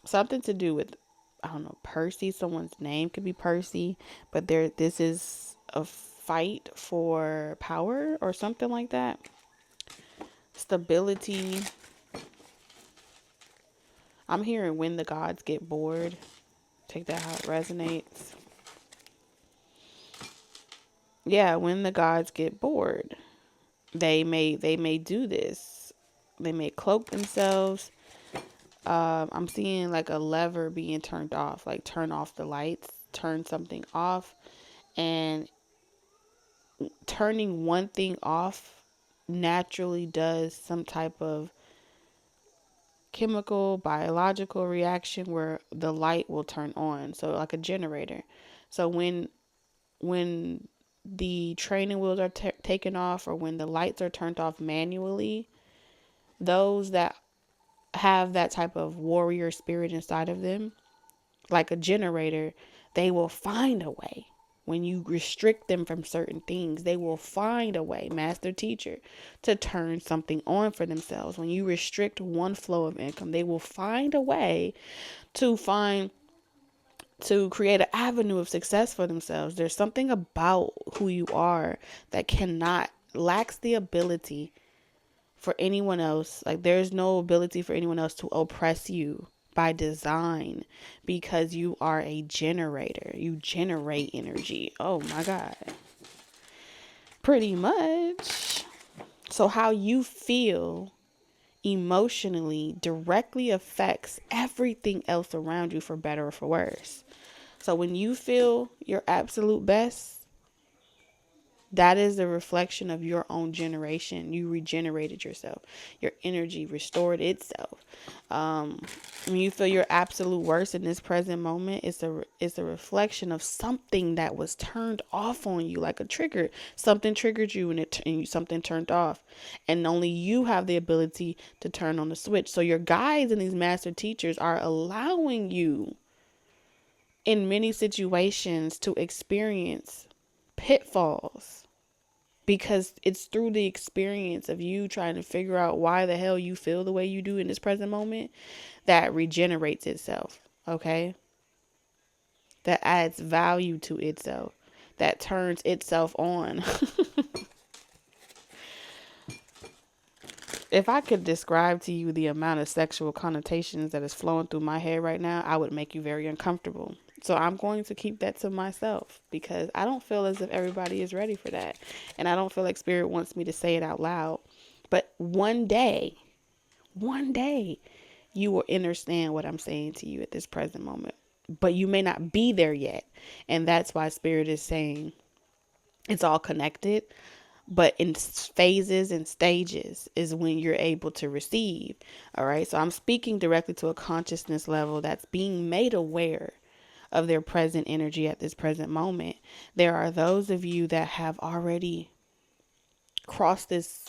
Something to do with, I don't know, Percy. Someone's name could be Percy, but this is a fight for power or something like that. Stability. I'm hearing when the gods get bored. Take that how it resonates. Yeah, when the gods get bored, they may do this. They may cloak themselves. I'm seeing like a lever being turned off, like turn off the lights, turn something off, and turning one thing off naturally does some type of chemical, biological reaction where the light will turn on. So like a generator. So when the training wheels are taken off or when the lights are turned off manually, those that have that type of warrior spirit inside of them, like a generator, they will find a way. When you restrict them from certain things, they will find a way, master teacher, to turn something on for themselves. When you restrict one flow of income, they will find a way to create an avenue of success for themselves. There's something about who you are that lacks the ability for anyone else. Like there's no ability for anyone else to oppress you by design because you are a generator. You generate energy. Oh my God. Pretty much. So how you feel emotionally directly affects everything else around you for better or for worse. So when you feel your absolute best, that is a reflection of your own generation. You regenerated yourself. Your energy restored itself. When you feel your absolute worst in this present moment, it's a reflection of something that was turned off on you, like a trigger. Something triggered you and something turned off. And only you have the ability to turn on the switch. So your guides and these master teachers are allowing you in many situations to experience pitfalls because it's through the experience of you trying to figure out why the hell you feel the way you do in this present moment that regenerates itself. Okay, that adds value to itself, that turns itself on. If I could describe to you the amount of sexual connotations that is flowing through my head right now, I would make you very uncomfortable. So I'm going to keep that to myself because I don't feel as if everybody is ready for that. And I don't feel like spirit wants me to say it out loud. But one day, you will understand what I'm saying to you at this present moment. But you may not be there yet. And that's why spirit is saying it's all connected. But in phases and stages is when you're able to receive. All right. So I'm speaking directly to a consciousness level that's being made aware of their present energy at this present moment. There are those of you that have already crossed this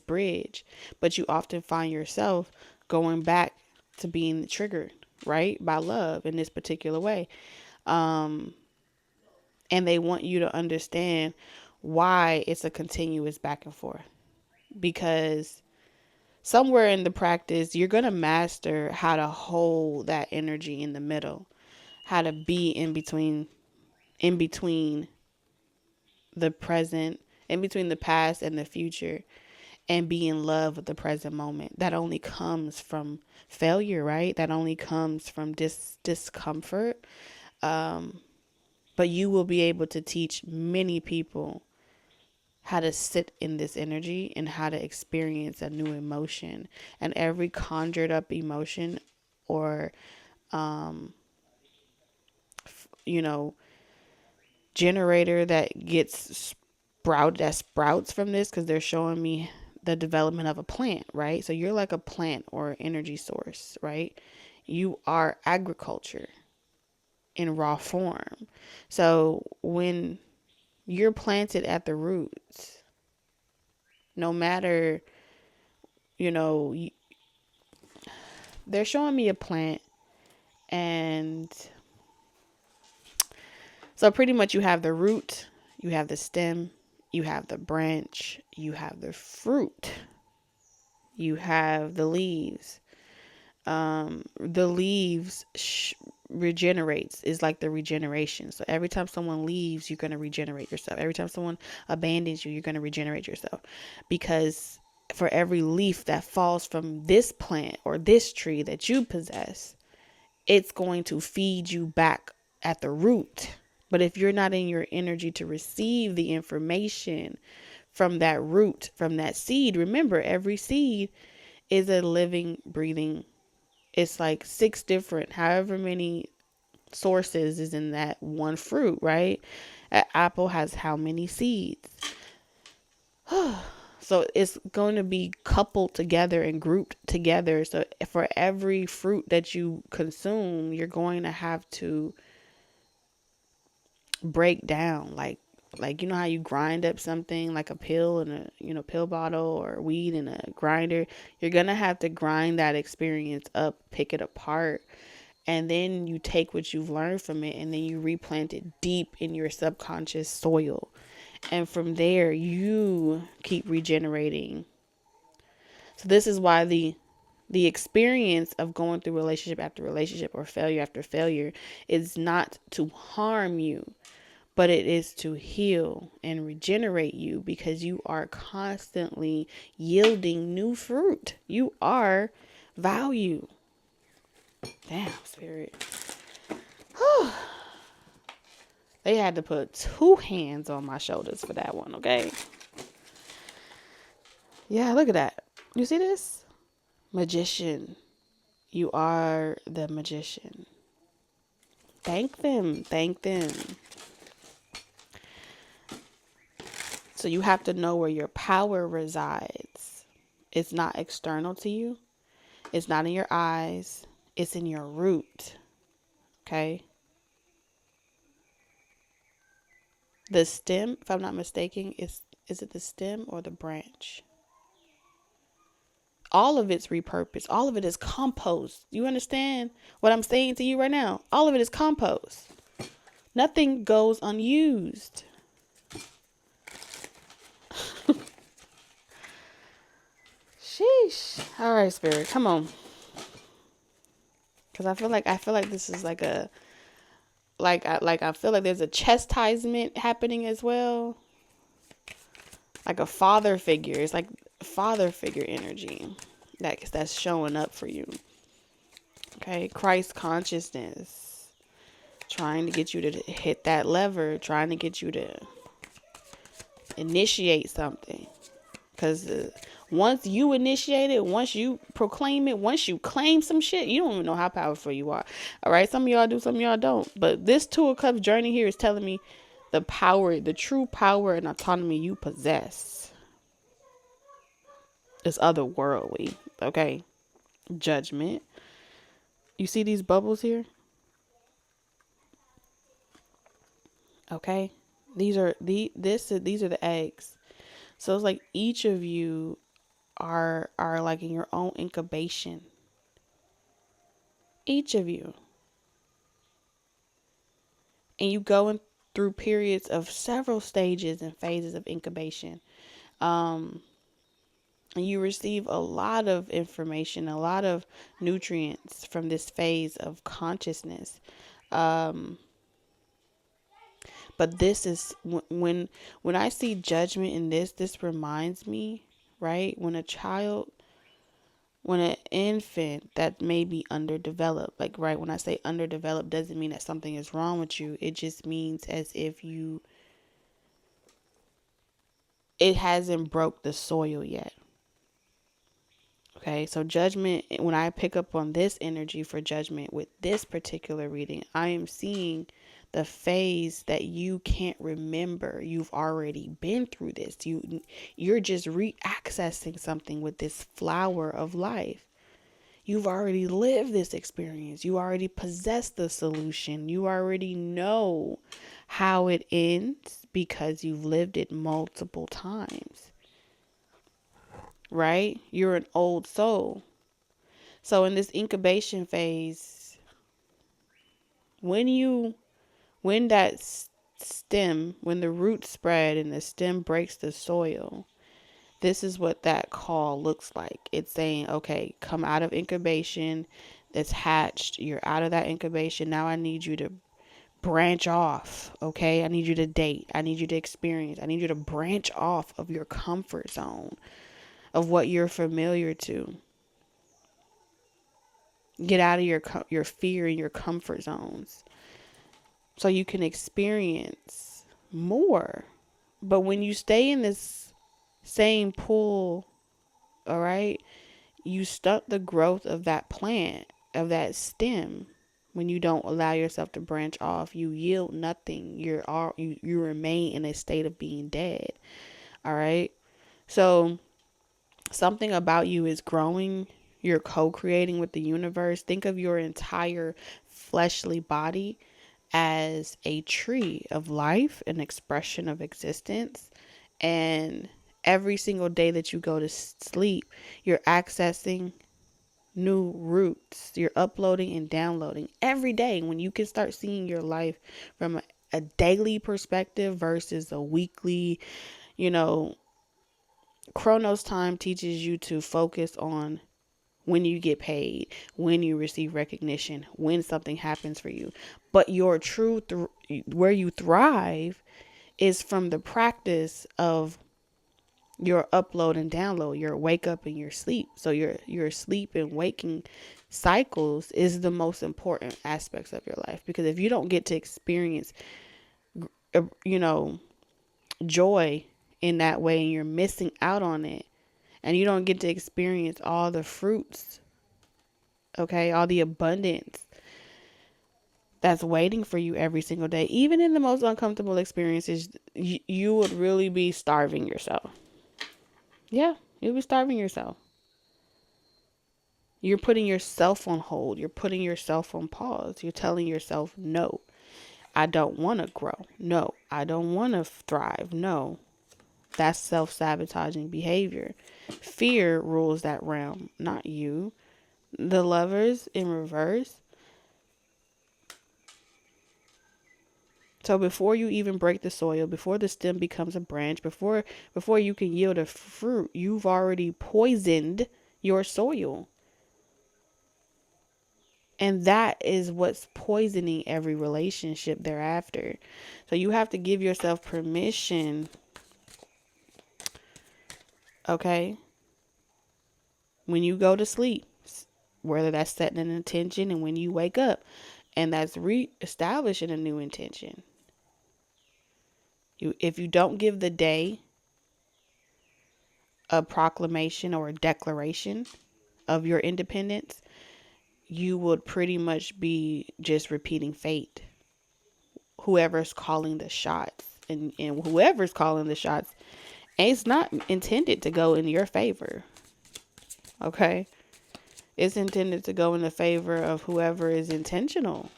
bridge, but you often find yourself going back to being triggered right? By love in this particular way. And they want you to understand why it's a continuous back and forth. Because somewhere in the practice, you're going to master how to hold that energy in the middle, how to be in between the present, in between the past and the future, and be in love with the present moment. That only comes from failure, right? That only comes from discomfort. But you will be able to teach many people how to sit in this energy and how to experience a new emotion. And every conjured up emotion or, you know, generator that sprouts from this, because they're showing me the development of a plant, right? So you're like a plant or energy source, right? You are agriculture in raw form. So when you're planted at the roots, no matter, you know, they're showing me a plant, and so pretty much you have the root, you have the stem, you have the branch, you have the fruit, you have the leaves. The leaves regenerates, is like the regeneration. So every time someone leaves, you're going to regenerate yourself. Every time someone abandons you, you're going to regenerate yourself, because for every leaf that falls from this plant or this tree that you possess, it's going to feed you back at the root. But if you're not in your energy to receive the information from that root, from that seed, remember, every seed is a living, breathing, it's like 6 different, however many sources is in that one fruit, right? An apple has how many seeds? So it's going to be coupled together and grouped together. So for every fruit that you consume, you're going to have to break down, like you know how you grind up something like a pill in a, you know, pill bottle, or weed in a grinder. You're gonna have to grind that experience up, pick it apart, and then you take what you've learned from it and then you replant it deep in your subconscious soil, and from there you keep regenerating. So this is why the experience of going through relationship after relationship or failure after failure is not to harm you, but it is to heal and regenerate you, because you are constantly yielding new fruit. You are value. Damn, spirit. They had to put 2 hands on my shoulders for that one, okay? Yeah, look at that. You see this? Magician. You are the magician. Thank them. Thank them. So you have to know where your power resides. It's not external to you. It's not in your eyes. It's in your root. Okay? The stem, if I'm not mistaken, is it the stem or the branch? All of it's repurposed. All of it is compost. You understand what I'm saying to you right now? All of it is compost. Nothing goes unused. Sheesh. All right, spirit, come on. Because I feel like this is like a, I feel like there's a chastisement happening as well. Like a father figure. It's like father figure energy that's showing up for you. Okay, Christ consciousness, trying to get you to hit that lever, trying to get you to initiate something. Because once you initiate it, once you proclaim it, once you claim some shit, you don't even know how powerful you are. All right, some of y'all do, some of y'all don't. But this Two of Cups journey here is telling me the power, the true power and autonomy you possess is otherworldly. Okay, Judgment. You see these bubbles here? Okay, these are these are the eggs. So it's like each of you are like in your own incubation. Each of you. And you go through periods of several stages and phases of incubation. And you receive a lot of information, a lot of nutrients from this phase of consciousness. But this is when I see judgment in this reminds me, right? When an infant that may be underdeveloped, like, right, when I say underdeveloped, doesn't mean that something is wrong with you. It just means as if it hasn't broke the soil yet. Okay, so judgment, when I pick up on this energy for judgment with this particular reading, I am seeing the phase that you can't remember. You've already been through this. You're just re-accessing something with this flower of life. You've already lived this experience. You already possess the solution. You already know how it ends because you've lived it multiple times. Right? You're an old soul. So in this incubation phase, when that stem, when the roots spread and the stem breaks the soil, this is what that call looks like. It's saying, okay, come out of incubation. It's hatched. You're out of that incubation. Now I need you to branch off. Okay. I need you to date. I need you to experience. I need you to branch off of your comfort zone, of what you're familiar to. Get out of your fear and your comfort zones so you can experience more. But when you stay in this same pool, all right, you stunt the growth of that plant, of that stem. When you don't allow yourself to branch off, you yield nothing. You remain in a state of being dead. All right. So something about you is growing. You're co-creating with the universe. Think of your entire fleshly body as a tree of life, an expression of existence. And every single day that you go to sleep, you're accessing new roots. You're uploading and downloading every day. When you can start seeing your life from a daily perspective versus a weekly, Chronos time teaches you to focus on when you get paid, when you receive recognition, when something happens for you. But your where you thrive is from the practice of your upload and download, your wake up and your sleep. So your sleep and waking cycles is the most important aspects of your life. Because if you don't get to experience, joy in that way, and you're missing out on it, and you don't get to experience all the fruits, okay, all the abundance that's waiting for you every single day, even in the most uncomfortable experiences, you would really be starving yourself. Yeah, you'll be starving yourself. You're putting yourself on hold. You're putting yourself on pause. You're telling yourself, no, I don't want to grow. No, I don't want to thrive. No, that's self-sabotaging behavior. Fear rules that realm, not you. The Lovers in reverse. So before you even break the soil, before the stem becomes a branch, before you can yield a fruit, you've already poisoned your soil. And that is what's poisoning every relationship thereafter. So you have to give yourself permission, okay? When you go to sleep, whether that's setting an intention, and when you wake up, and that's re-establishing a new intention. If you don't give the day a proclamation or a declaration of your independence, you would pretty much be just repeating fate. Whoever's calling the shots, and whoever's calling the shots, it's not intended to go in your favor. Okay? It's intended to go in the favor of whoever is intentional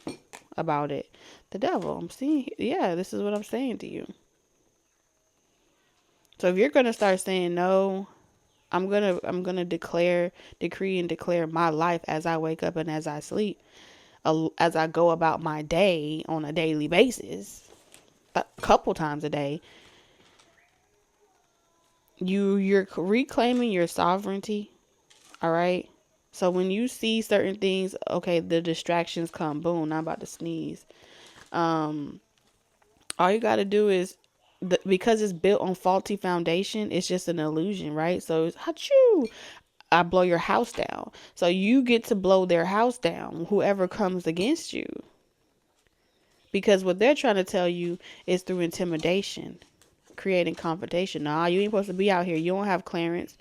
about it. The devil. I'm seeing, this is what I'm saying to you. So if you're going to start saying no I'm gonna decree and declare my life as I wake up and as I sleep, as I go about my day on a daily basis, a couple times a day. You're reclaiming your sovereignty. All right. So when you see certain things, okay, the distractions come. Boom, I'm about to sneeze. All you got to do is, because it's built on faulty foundation, it's just an illusion, right? So it's achoo, I blow your house down. So you get to blow their house down, whoever comes against you. Because what they're trying to tell you is through intimidation, creating confrontation. Nah, you ain't supposed to be out here. You don't have clearance.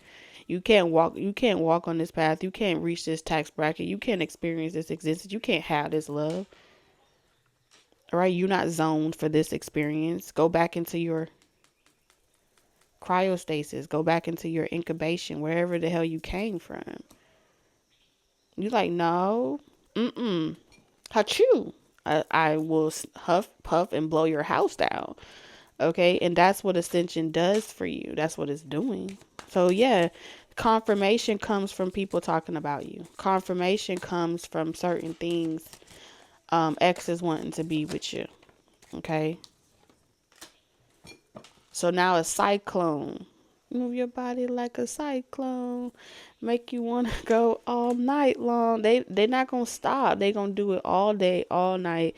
You can't walk on this path. You can't reach this tax bracket. You can't experience this existence. You can't have this love. All right, you're not zoned for this experience. Go back into your cryostasis. Go back into your incubation, wherever the hell you came from. You like, no, Hachoo. I will huff, puff, and blow your house down. Okay. And that's what ascension does for you. That's what it's doing. So, yeah, confirmation comes from people talking about you. Confirmation comes from certain things. Exes wanting to be with you. Okay. So now a cyclone. Move your body like a cyclone. Make you want to go all night long. They're not going to stop. They're going to do it all day, all night.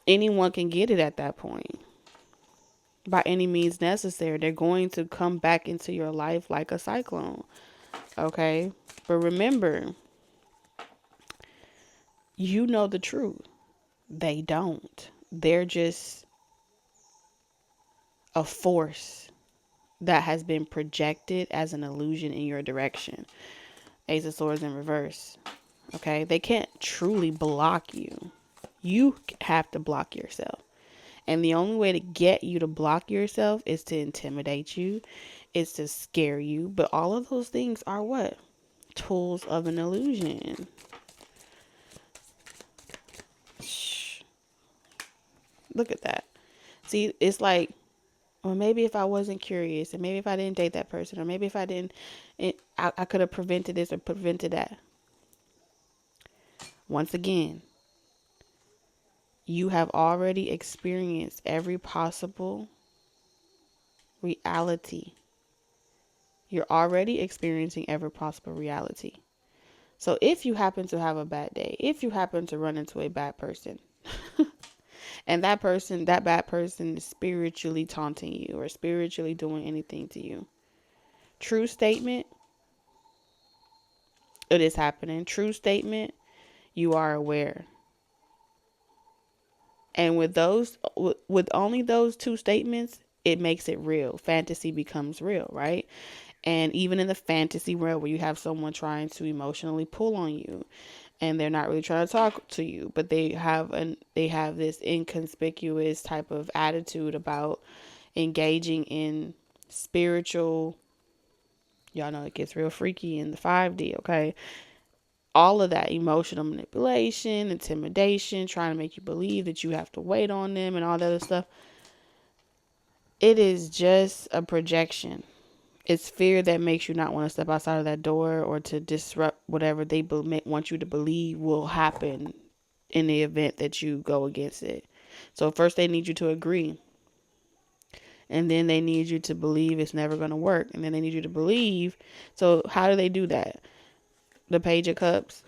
Anyone can get it at that point. By any means necessary. They're going to come back into your life like a cyclone. Okay? But remember, you know the truth. They don't. They're just a force that has been projected as an illusion in your direction. Ace of Swords in reverse. Okay? They can't truly block you. You have to block yourself. And the only way to get you to block yourself is to intimidate you, is to scare you. But all of those things are what? Tools of an illusion. Shh. Look at that. See, it's like, or maybe if I wasn't curious, and maybe if I didn't date that person, or maybe if I didn't, I could have prevented this or prevented that. Once again, you have already experienced every possible reality. You're already experiencing every possible reality. So if you happen to have a bad day, if you happen to run into a bad person, and that bad person is spiritually taunting you or spiritually doing anything to you, true statement, it is happening. True statement, you are aware. And with only those two statements, it makes it real. Fantasy becomes real, right? And even in the fantasy world where you have someone trying to emotionally pull on you and they're not really trying to talk to you, but they have this inconspicuous type of attitude about engaging in spiritual, y'all know it gets real freaky in the 5D, okay? All of that emotional manipulation, intimidation, trying to make you believe that you have to wait on them and all that other stuff. It is just a projection. It's fear that makes you not want to step outside of that door or to disrupt whatever they want you to believe will happen in the event that you go against it. So first they need you to agree. And then they need you to believe it's never going to work. And then they need you to believe. So how do they do that? The Page of Cups.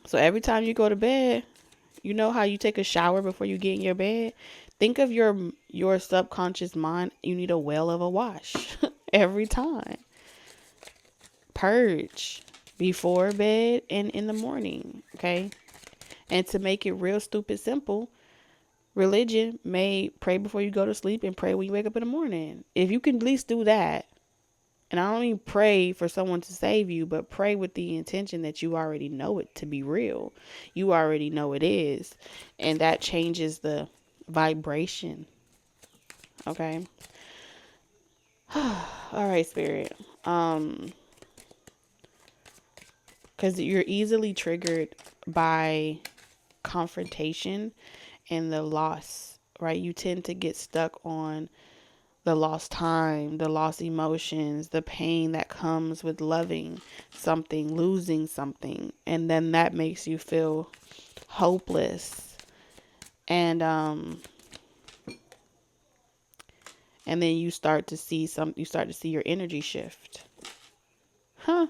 So every time you go to bed, you know how you take a shower before you get in your bed? Think of your subconscious mind. You need a well of a wash every time. Purge before bed and in the morning, okay? And to make it real stupid simple, religion may pray before you go to sleep and pray when you wake up in the morning. If you can at least do that, and I don't mean pray for someone to save you, but pray with the intention that you already know it to be real. You already know it is. And that changes the vibration. Okay? All right, Spirit. Because you're easily triggered by confrontation and the loss, right? You tend to get stuck on the lost time, the lost emotions, the pain that comes with loving something, losing something, and then that makes you feel hopeless. And then you start to see your energy shift. Huh.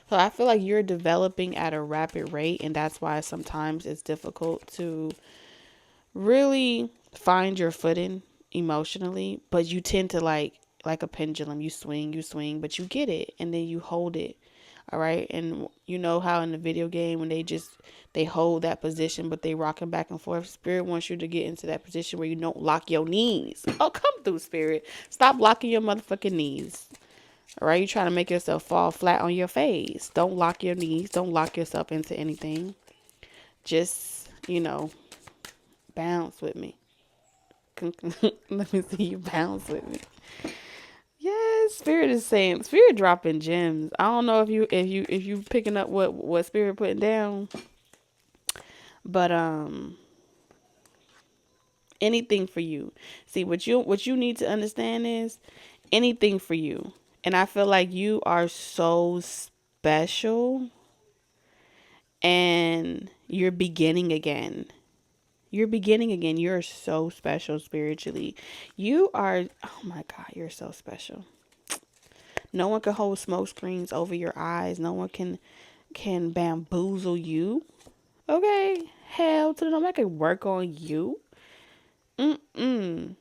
So I feel like you're developing at a rapid rate, and that's why sometimes it's difficult to really find your footing emotionally, but you tend to like a pendulum, you swing, but you get it and then you hold it. All right. And you know how in the video game when they hold that position but they rocking back and forth, spirit wants you to get into that position where you don't lock your knees. Oh, come through, spirit. Stop locking your motherfucking knees. All right, you're trying to make yourself fall flat on your face. Don't lock your knees. Don't lock yourself into anything. Just, bounce with me. Let me see you bounce with me. Yes, spirit dropping gems. I don't know if you picking up what spirit putting down, but anything for you. See, what you need to understand is anything for you. And I feel like you are so special and you're beginning again. You're beginning again. You're so special spiritually. You are, oh my God, you're so special. No one can hold smoke screens over your eyes. No one can bamboozle you. Okay? Hell to the no. I can work on you. Mm-mm.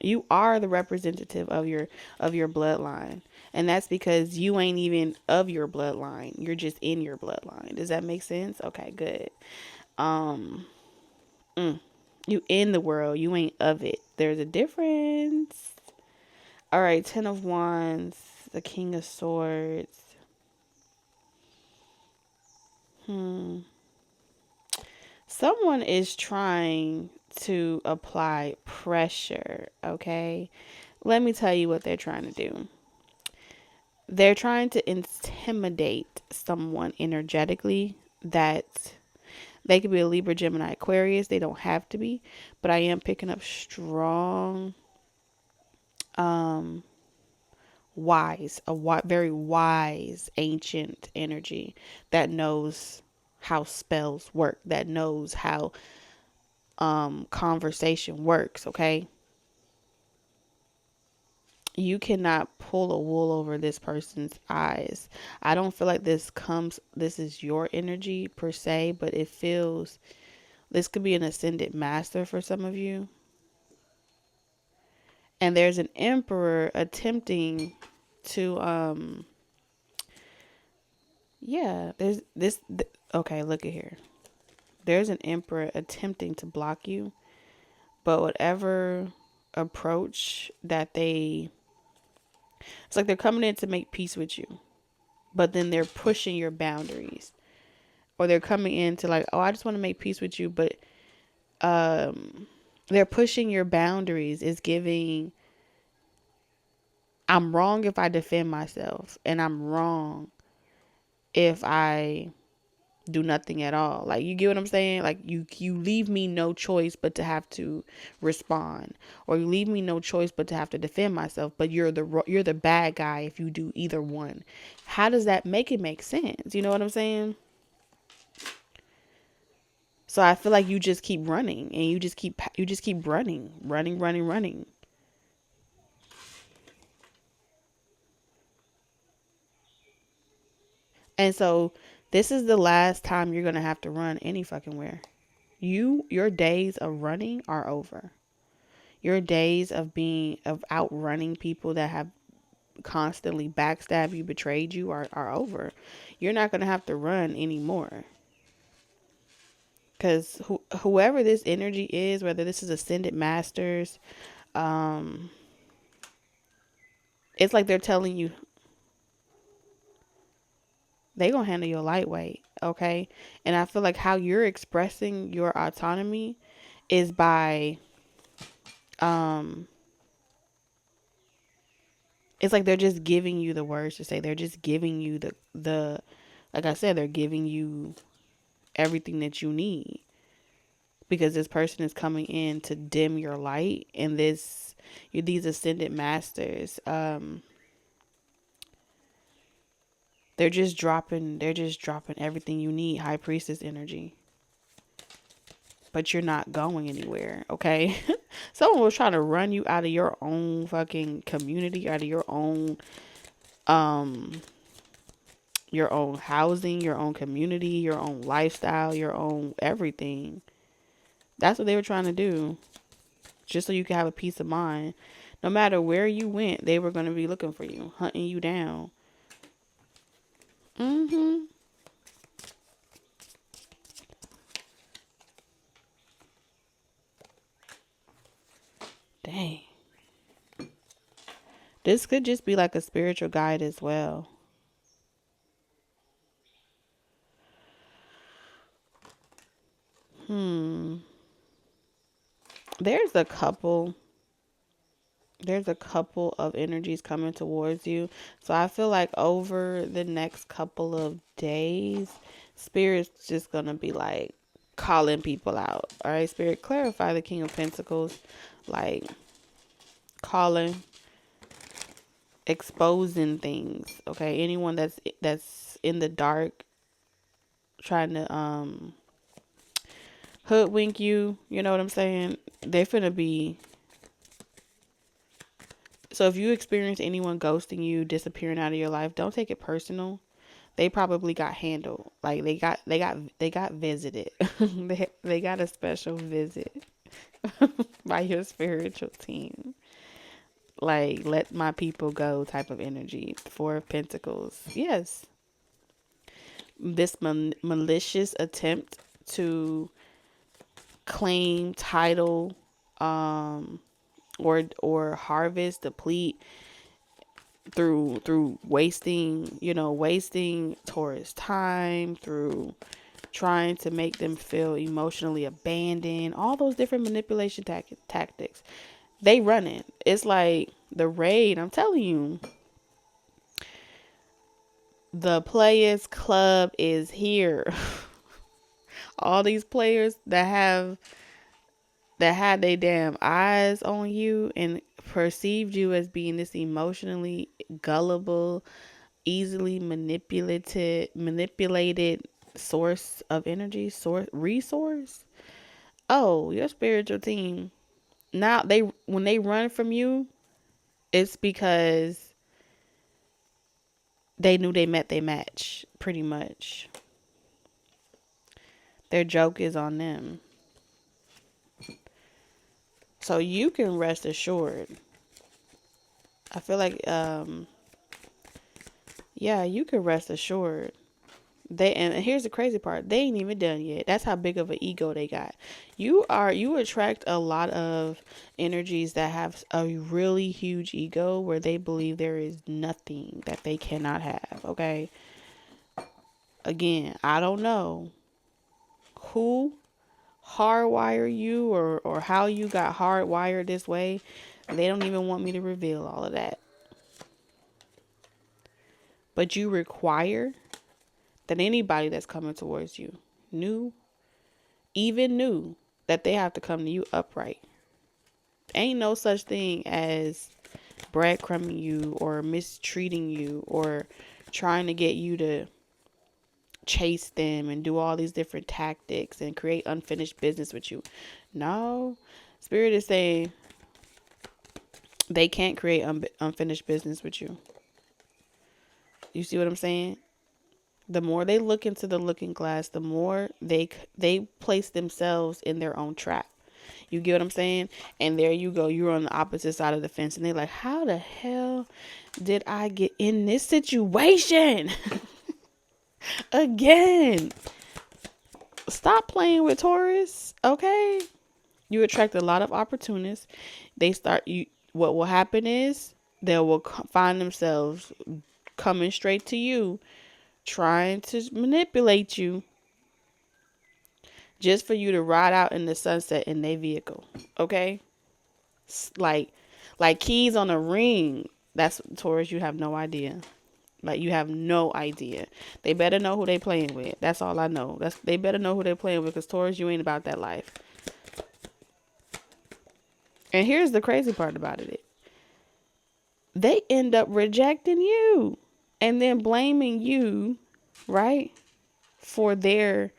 You are the representative of your bloodline. And that's because you ain't even of your bloodline. You're just in your bloodline. Does that make sense? Okay, good. Um you in the world, you ain't of it. There's a difference. All right, 10 of Wands, the King of Swords. Someone is trying to apply pressure, okay? Let me tell you what they're trying to do. They're trying to intimidate someone energetically that they could be a Libra, Gemini, Aquarius. They don't have to be, but I am picking up strong, very wise, ancient energy that knows how spells work, that knows how conversation works, okay? You cannot pull a wool over this person's eyes. I don't feel like this is your energy per se, but it feels, this could be an ascended master for some of you. And there's an emperor attempting to, there's this, okay, look at here. There's an emperor attempting to block you, but whatever approach that it's like they're coming in to make peace with you, but then they're pushing your boundaries, or they're coming in to like, oh, I just want to make peace with you, but they're pushing your boundaries. Is giving, I'm wrong if I defend myself, and I'm wrong if I do nothing at all. Like, you get what I'm saying? Like, you leave me no choice but to have to respond, or you leave me no choice but to have to defend myself, but you're the bad guy if you do either one. How does that make sense? You know what I'm saying? So I feel like you just keep running, and you just keep running. And so this is the last time you're going to have to run any fucking where. Your days of running are over. Your days of outrunning people that have constantly backstabbed you, betrayed you are over. You're not going to have to run anymore. Because whoever this energy is, whether this is Ascended Masters, it's like they're telling you, they gonna handle your lightweight, okay? And I feel like how you're expressing your autonomy is by, it's like they're just giving you the words to say. They're just giving you like I said, they're giving you everything that you need. because this person is coming in to dim your light. And these ascended masters, they're just dropping everything you need. High priestess energy. But you're not going anywhere, okay? Someone was trying to run you out of your own fucking community, out of your own housing, your own community, your own lifestyle, your own everything. That's what they were trying to do. Just so you can have a peace of mind. No matter where you went, they were going to be looking for you, hunting you down. Dang. This could just be like a spiritual guide as well. There's a couple of energies coming towards you. So I feel like over the next couple of days, Spirit's just going to be like calling people out. All right, Spirit, clarify the King of Pentacles. Like calling, exposing things. Okay, anyone that's in the dark, trying to hoodwink you, you know what I'm saying? They're finna be. So if you experience anyone ghosting you, disappearing out of your life, don't take it personal. They probably got handled. Like they got visited. they got a special visit by your spiritual team. Like, let my people go type of energy. Four of Pentacles. Yes. This malicious attempt to claim title, or harvest, deplete through wasting Taurus time, through trying to make them feel emotionally abandoned, all those different manipulation tactics. They running. It's like the raid. I'm telling you, the Players Club is here. All these players that had their damn eyes on you and perceived you as being this emotionally gullible, easily manipulated source of energy, resource. Oh, your spiritual team. Now when they run from you, it's because they knew they met their match, pretty much. Their joke is on them. So you can rest assured. I feel like, yeah, you can rest assured. And here's the crazy part. They ain't even done yet. That's how big of an ego they got. You attract a lot of energies that have a really huge ego where they believe there is nothing that they cannot have. Okay. Again, I don't know who hardwire you or how you got hardwired this way. They don't even want me to reveal all of that. But you require that anybody that's coming towards you, knew that they have to come to you upright. Ain't no such thing as breadcrumbing you or mistreating you or trying to get you to chase them and do all these different tactics and create unfinished business with you. No, Spirit is saying they can't create unfinished business with you. You see what I'm saying? The more they look into the looking glass, the more they place themselves in their own trap. You get what I'm saying? And there you go. You're on the opposite side of the fence. And they're like, how the hell did I get in this situation? Again. Stop playing with Taurus. Okay? You attract a lot of opportunists. What will happen is they will find themselves coming straight to you, trying to manipulate you just for you to ride out in the sunset in their vehicle. Okay? Like keys on a ring. That's Taurus, you have no idea. Like, you have no idea. They better know who they playing with. That's all I know. They better know who they playing with, because Taurus, you ain't about that life. And here's the crazy part about it. They end up rejecting you and then blaming you, right? For they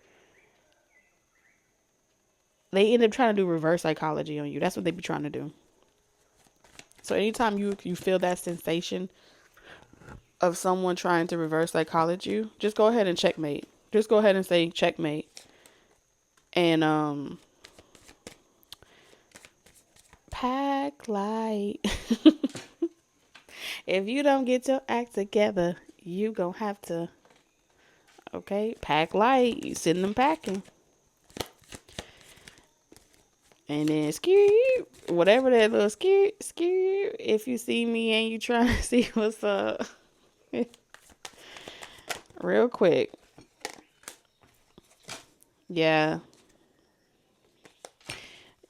end up trying to do reverse psychology on you. That's what they be trying to do. So anytime you feel that sensation of someone trying to reverse psychology you, just go ahead and checkmate. Just go ahead and say checkmate. And pack light. If you don't get your act together, you gonna have to, okay, pack light. You send them packing. And then whatever that little if you see me and you trying to see what's up, real quick. Yeah.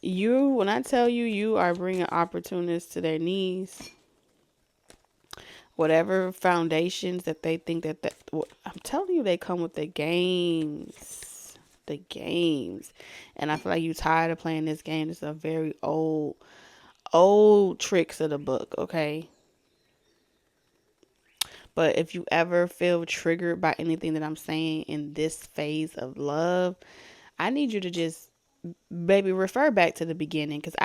When I tell you, you are bringing opportunists to their knees. Whatever foundations that they think I'm telling you, they come with the games. The games. And I feel like you're tired of playing this game. It's a very old tricks of the book, okay? But if you ever feel triggered by anything that I'm saying in this phase of love, I need you to just, baby, refer back to the beginning, because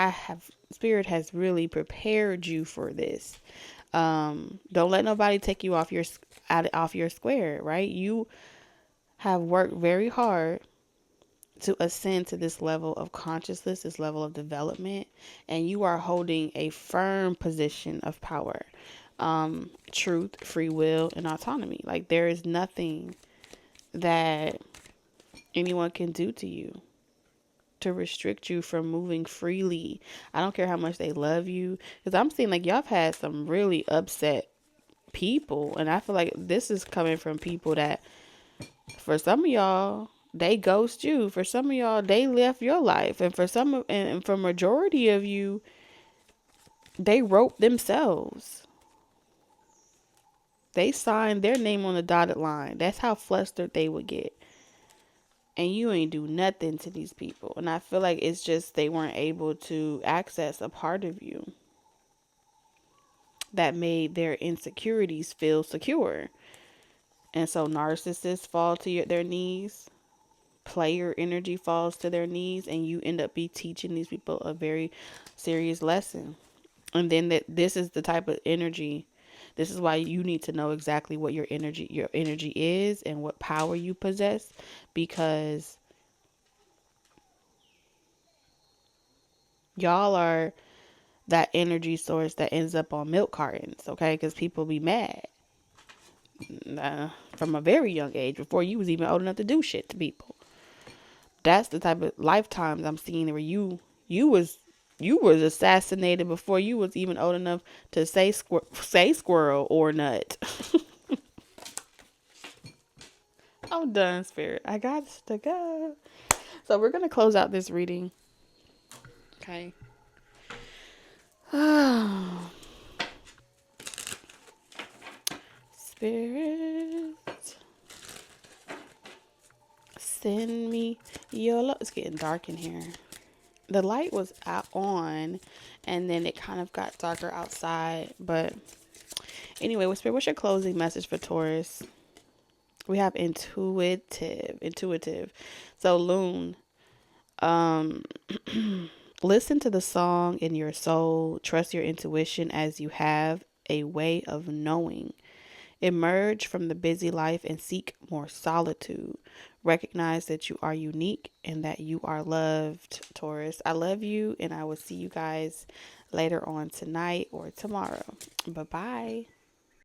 Spirit has really prepared you for this. Don't let nobody take you off your square, right? You have worked very hard to ascend to this level of consciousness, this level of development, and you are holding a firm position of power, truth, free will, and autonomy. Like, there is nothing that anyone can do to you to restrict you from moving freely. I don't care how much they love you, because I'm seeing like y'all have had some really upset people, and I feel like this is coming from people that, for some of y'all, they ghost you. For some of y'all, they left your life, and for majority of you, they wrote themselves. They signed their name on the dotted line. That's how flustered they would get. And you ain't do nothing to these people. And I feel like it's just they weren't able to access a part of you that made their insecurities feel secure. And so narcissists fall to their knees. Player energy falls to their knees. And you end up teaching these people a very serious lesson. And then this is the type of energy. This is why you need to know exactly what your energy is and what power you possess, because y'all are that energy source that ends up on milk cartons, okay? Because people be mad from a very young age, before you was even old enough to do shit to people. That's the type of lifetimes I'm seeing where you was assassinated before you was even old enough to say squirrel or nut. I'm done, Spirit. I got to go. So we're gonna close out this reading. Okay. Spirit, send me your love. It's getting dark in here. The light was on, and then it kind of got darker outside. But anyway, what's your closing message for Taurus? We have intuitive. So Loon, listen to the song in your soul. Trust your intuition, as you have a way of knowing. Emerge from the busy life and seek more solitude. Recognize that you are unique and that you are loved, Taurus. I love you, and I will see you guys later on tonight or tomorrow. Bye-bye.